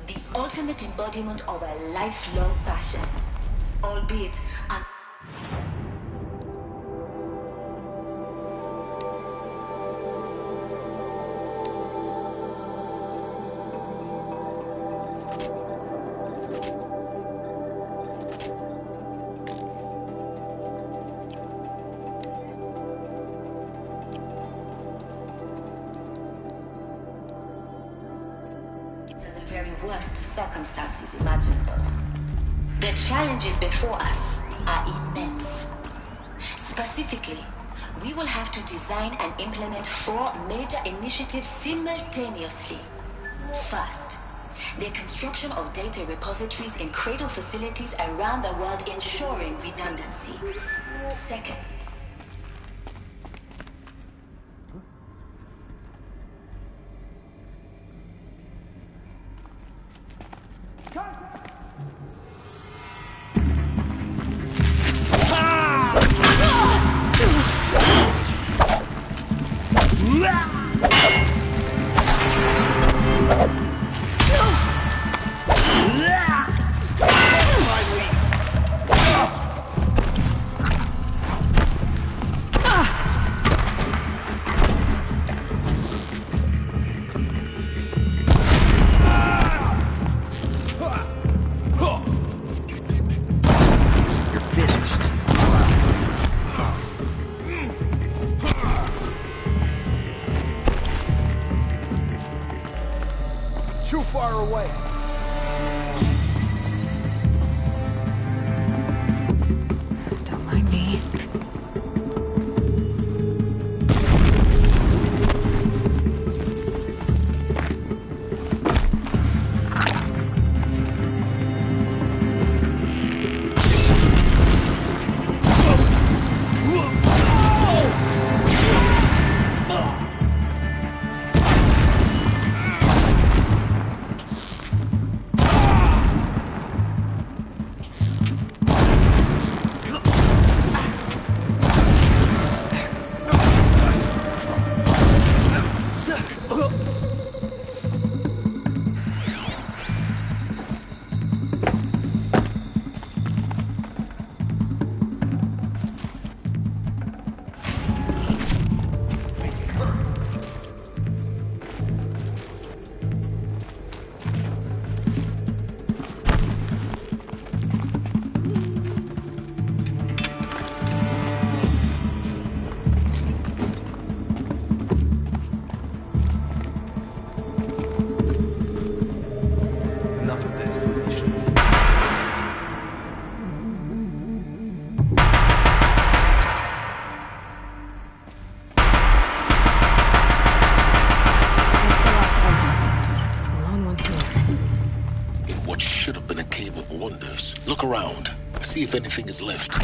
the ultimate embodiment of a lifelong passion, albeit worst circumstances imaginable. The challenges before us are immense. Specifically, we will have to design and implement 4 major initiatives simultaneously. First, the construction of data repositories in cradle facilities around the world, ensuring redundancy. Second, what should have been a cave of wonders. Look around. See if anything is left.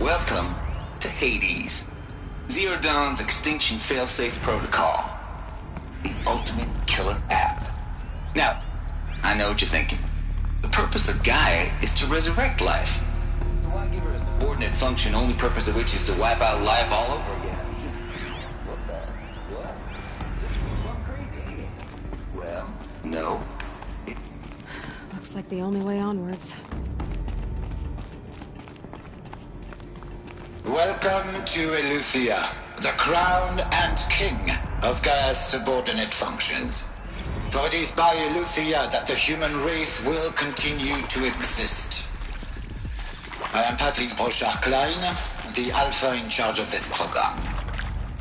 Welcome to Hades, Zero Dawn's extinction failsafe protocol, the ultimate killer app. Now, I know what you're thinking. The purpose of Gaia is to resurrect life. So why give her a subordinate function, only purpose of which is to wipe out life all over again? What the? What? Just one crazy. Well, no. Looks like the only way onwards. Welcome to Eleuthia, the crown and king of Gaia's subordinate functions. For it is by Eleuthia that the human race will continue to exist. I am Patrick Brochard-Klein, the Alpha in charge of this program.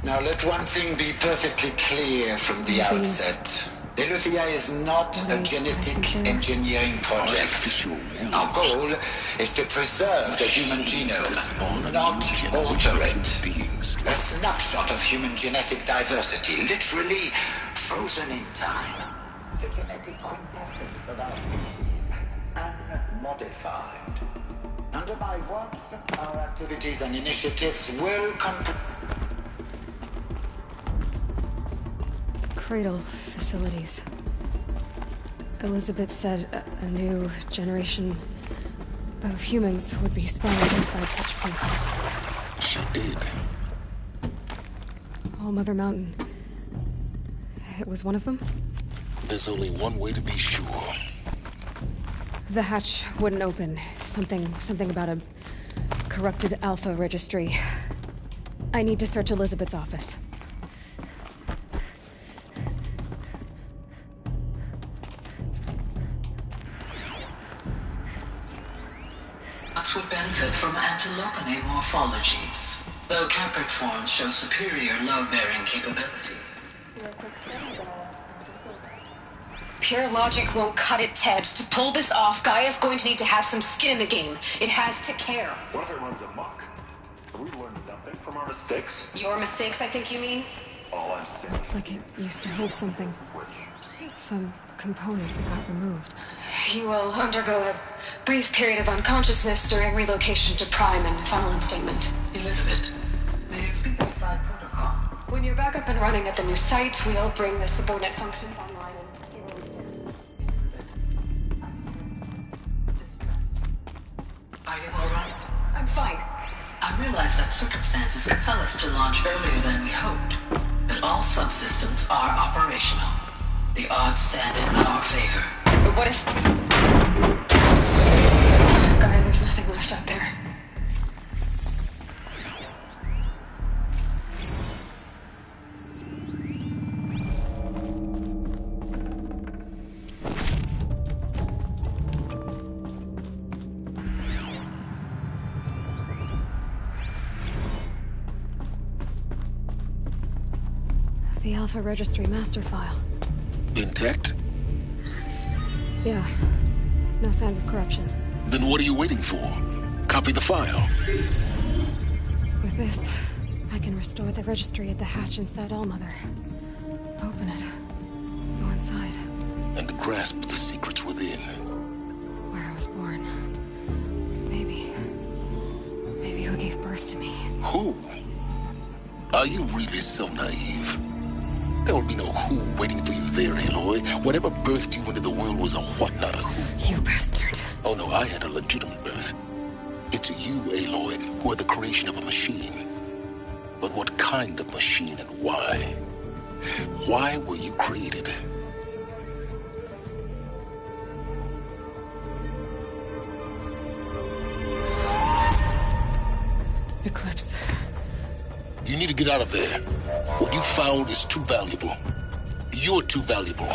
Now let one thing be perfectly clear from the outset. Eleuthia is not a genetic engineering project. Our goal is to preserve the human genome, not alter it. A snapshot of human genetic diversity, literally frozen in time. The genetic quintessence of our species, unmodified. Under my watch, our activities and initiatives will come to... Cradle facilities. Elizabeth said a new generation of humans would be spawned inside such places. She did. All Mother Mountain. It was one of them? There's only one way to be sure. The hatch wouldn't open. Something about a corrupted Alpha registry. I need to search Elizabeth's office. Would benefit from antilopinate morphologies, though Caprid forms show superior load-bearing capability. Pure logic won't cut it, Ted. To pull this off, Gaia's going to need to have some skin in the game. It has to care. What if it runs amok? Have we learned nothing from our mistakes? Your mistakes, I think you mean? All I'm saying. Looks like it used to hold something. Some component that got removed. You will undergo a brief period of unconsciousness during relocation to Prime and final instatement. Elizabeth, may I speak outside protocol? When you're back up and running at the new site, we'll bring the subordinate functions online and see where we stand. Are you all right? I'm fine. I realize that circumstances compel us to launch earlier than we hoped, but all subsystems are operational. The odds stand in our favor. But what if... Gaia, there's nothing left out there. The Alpha Registry master file. Intact? Yeah. No signs of corruption. Then what are you waiting for? Copy the file. With this, I can restore the registry at the hatch inside Allmother. Open it. Go inside. And grasp the secrets within. Where I was born. Maybe who gave birth to me. Who? Are you really so naive? There will be no who waiting for you there, Aloy. Whatever birthed you into the world was a what, not a who. You bastard. Oh no, I had a legitimate birth. It's you, Aloy, who are the creation of a machine. But what kind of machine and why? Why were you created? Eclipse. You need to get out of there. What you found is too valuable. You're too valuable.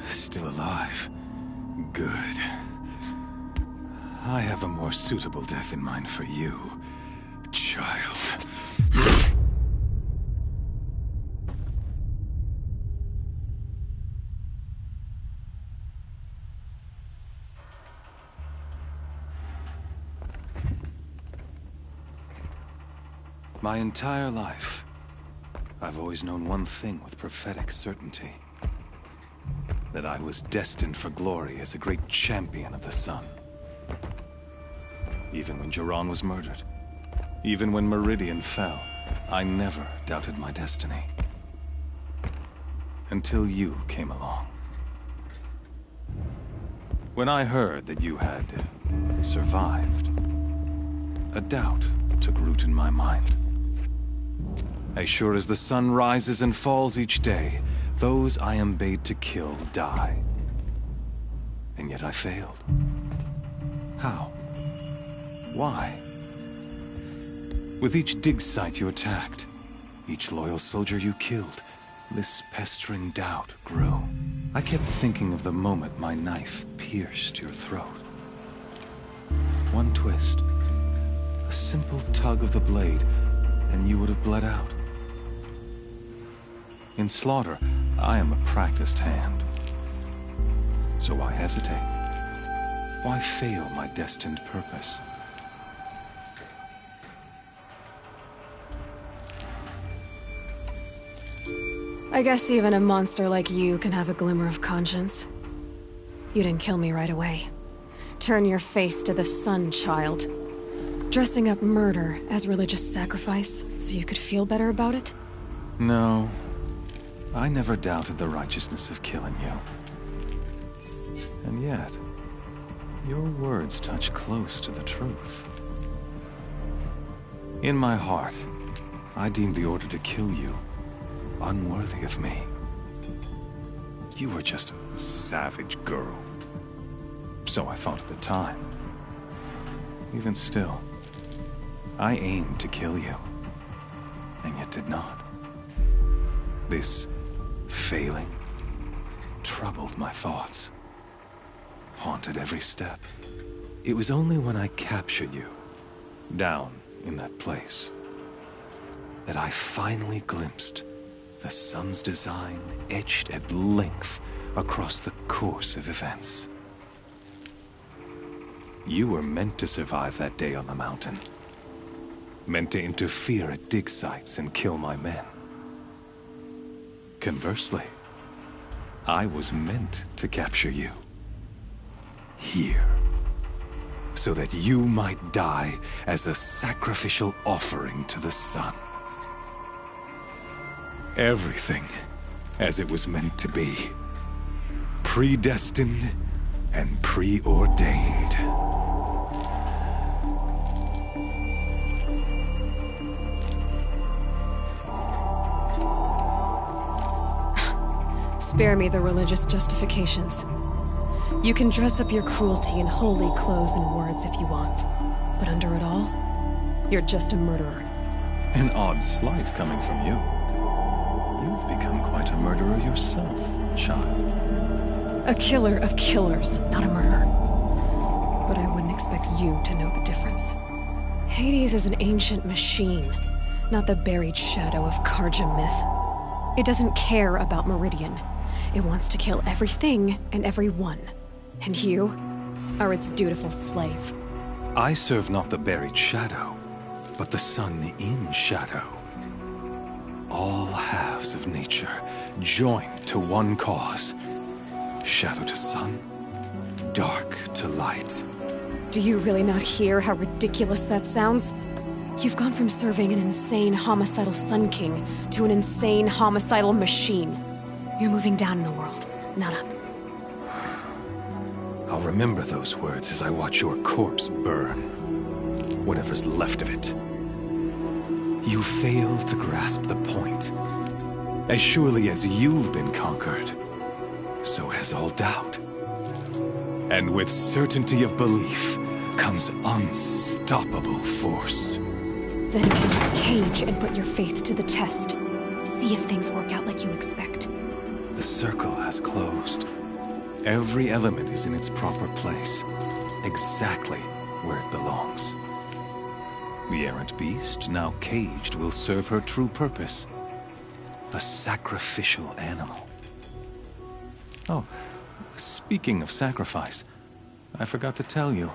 Still alive. Good. I have a more suitable death in mind for you, child. My entire life, I've always known one thing with prophetic certainty. That I was destined for glory as a great champion of the sun. Even when Jiran was murdered, even when Meridian fell, I never doubted my destiny. Until you came along. When I heard that you had survived, a doubt took root in my mind. As sure as the sun rises and falls each day, those I am bade to kill die. And yet I failed. How? Why? With each dig site you attacked, each loyal soldier you killed, this pestering doubt grew. I kept thinking of the moment my knife pierced your throat. One twist, a simple tug of the blade, and you would have bled out. In slaughter, I am a practiced hand. So why hesitate? Why fail my destined purpose? I guess even a monster like you can have a glimmer of conscience. You didn't kill me right away. Turn your face to the sun, child. Dressing up murder as religious sacrifice so you could feel better about it? No. I never doubted the righteousness of killing you. And yet, your words touch close to the truth. In my heart, I deemed the order to kill you unworthy of me. You were just a savage girl. So I thought at the time. Even still, I aimed to kill you, and yet did not. This failing troubled my thoughts, haunted every step. It was only when I captured you, down in that place, that I finally glimpsed the sun's design etched at length across the course of events. You were meant to survive that day on the mountain. Meant to interfere at dig sites and kill my men. Conversely, I was meant to capture you. Here. So that you might die as a sacrificial offering to the sun. Everything as it was meant to be. Predestined and preordained. Spare me the religious justifications. You can dress up your cruelty in holy clothes and words if you want. But under it all, you're just a murderer. An odd slight coming from you. You've become quite a murderer yourself, child. A killer of killers, not a murderer. But I wouldn't expect you to know the difference. Hades is an ancient machine, not the buried shadow of Karja myth. It doesn't care about Meridian. It wants to kill everything and everyone. And you are its dutiful slave. I serve not the buried shadow, but the sun in shadow. All halves of nature joined to one cause. Shadow to sun, dark to light. Do you really not hear how ridiculous that sounds? You've gone from serving an insane homicidal Sun King to an insane homicidal machine. You're moving down in the world, not up. I'll remember those words as I watch your corpse burn. Whatever's left of it. You fail to grasp the point. As surely as you've been conquered, so has all doubt. And with certainty of belief comes unstoppable force. Then get in this cage and put your faith to the test. See if things work out like you expect. The circle has closed. Every element is in its proper place, exactly where it belongs. The errant beast, now caged, will serve her true purpose. A sacrificial animal. Oh, speaking of sacrifice, I forgot to tell you.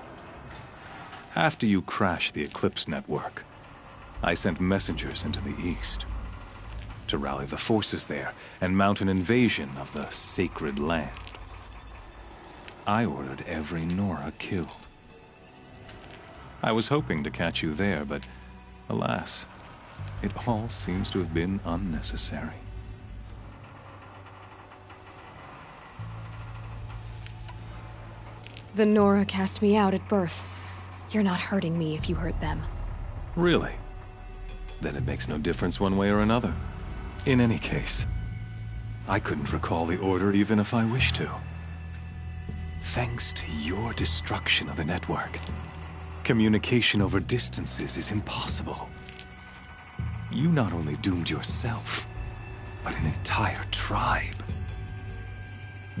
After you crashed the Eclipse network, I sent messengers into the east to rally the forces there and mount an invasion of the sacred land. I ordered every Nora killed. I was hoping to catch you there, but alas, it all seems to have been unnecessary. The Nora cast me out at birth. You're not hurting me if you hurt them. Really? Then it makes no difference one way or another. In any case, I couldn't recall the order even if I wished to. Thanks to your destruction of the network, communication over distances is impossible. You not only doomed yourself, but an entire tribe.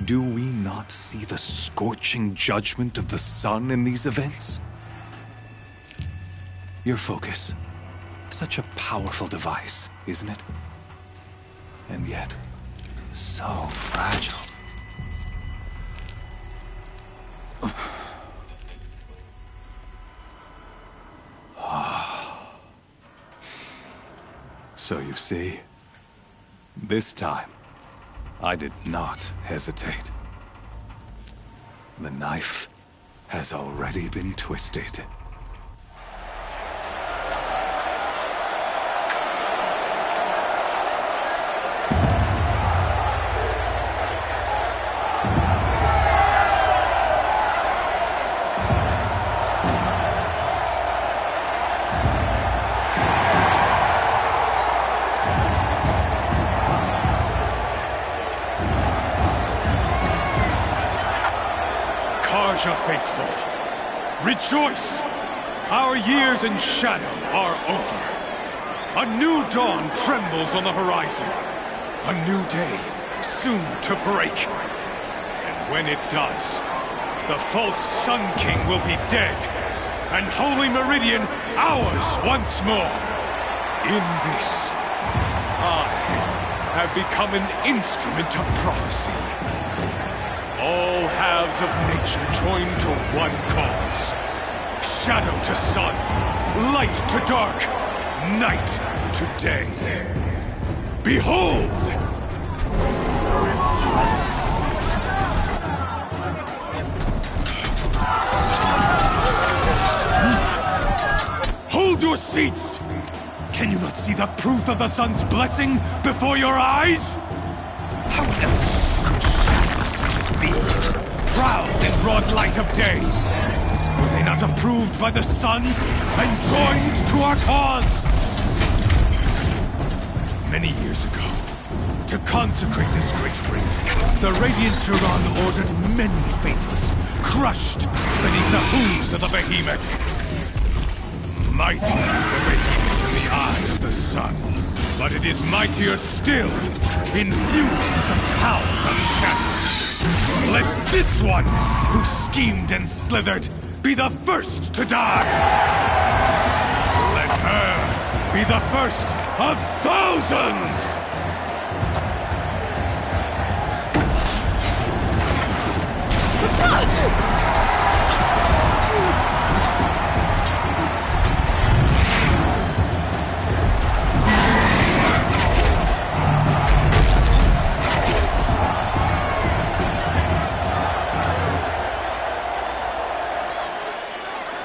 Do we not see the scorching judgment of the sun in these events? Your focus. Such a powerful device, isn't it? And yet, so fragile. So you see, this time, I did not hesitate. The knife has already been twisted. Faithful, rejoice! Our years in shadow are over. A new dawn trembles on the horizon. A new day soon to break. And when it does, the false Sun King will be dead, and Holy Meridian ours once more. In this, I have become an instrument of prophecy. All halves of nature joined to one cause. Shadow to sun, light to dark, night to day. Behold! Hold your seats! Can you not see the proof of the sun's blessing before your eyes? How else could shadows such as these prowl in broad light of day? Were they not approved by the sun and joined to our cause? Many years ago, to consecrate this great ring, the Radiant Tyrann ordered many faithless, crushed beneath the hooves of the behemoth. Mighty is the behemoth in the eye of the sun, but it is mightier still, infused with the power of shadow. Let this one, who schemed and slithered, be the first to die! Let her be the first of thousands!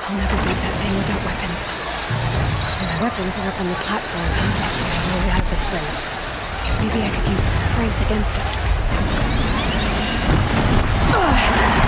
I'll never beat that thing without weapons. And my weapons are up on the platform, nearly out of this ring. Maybe I could use its strength against it. Ugh.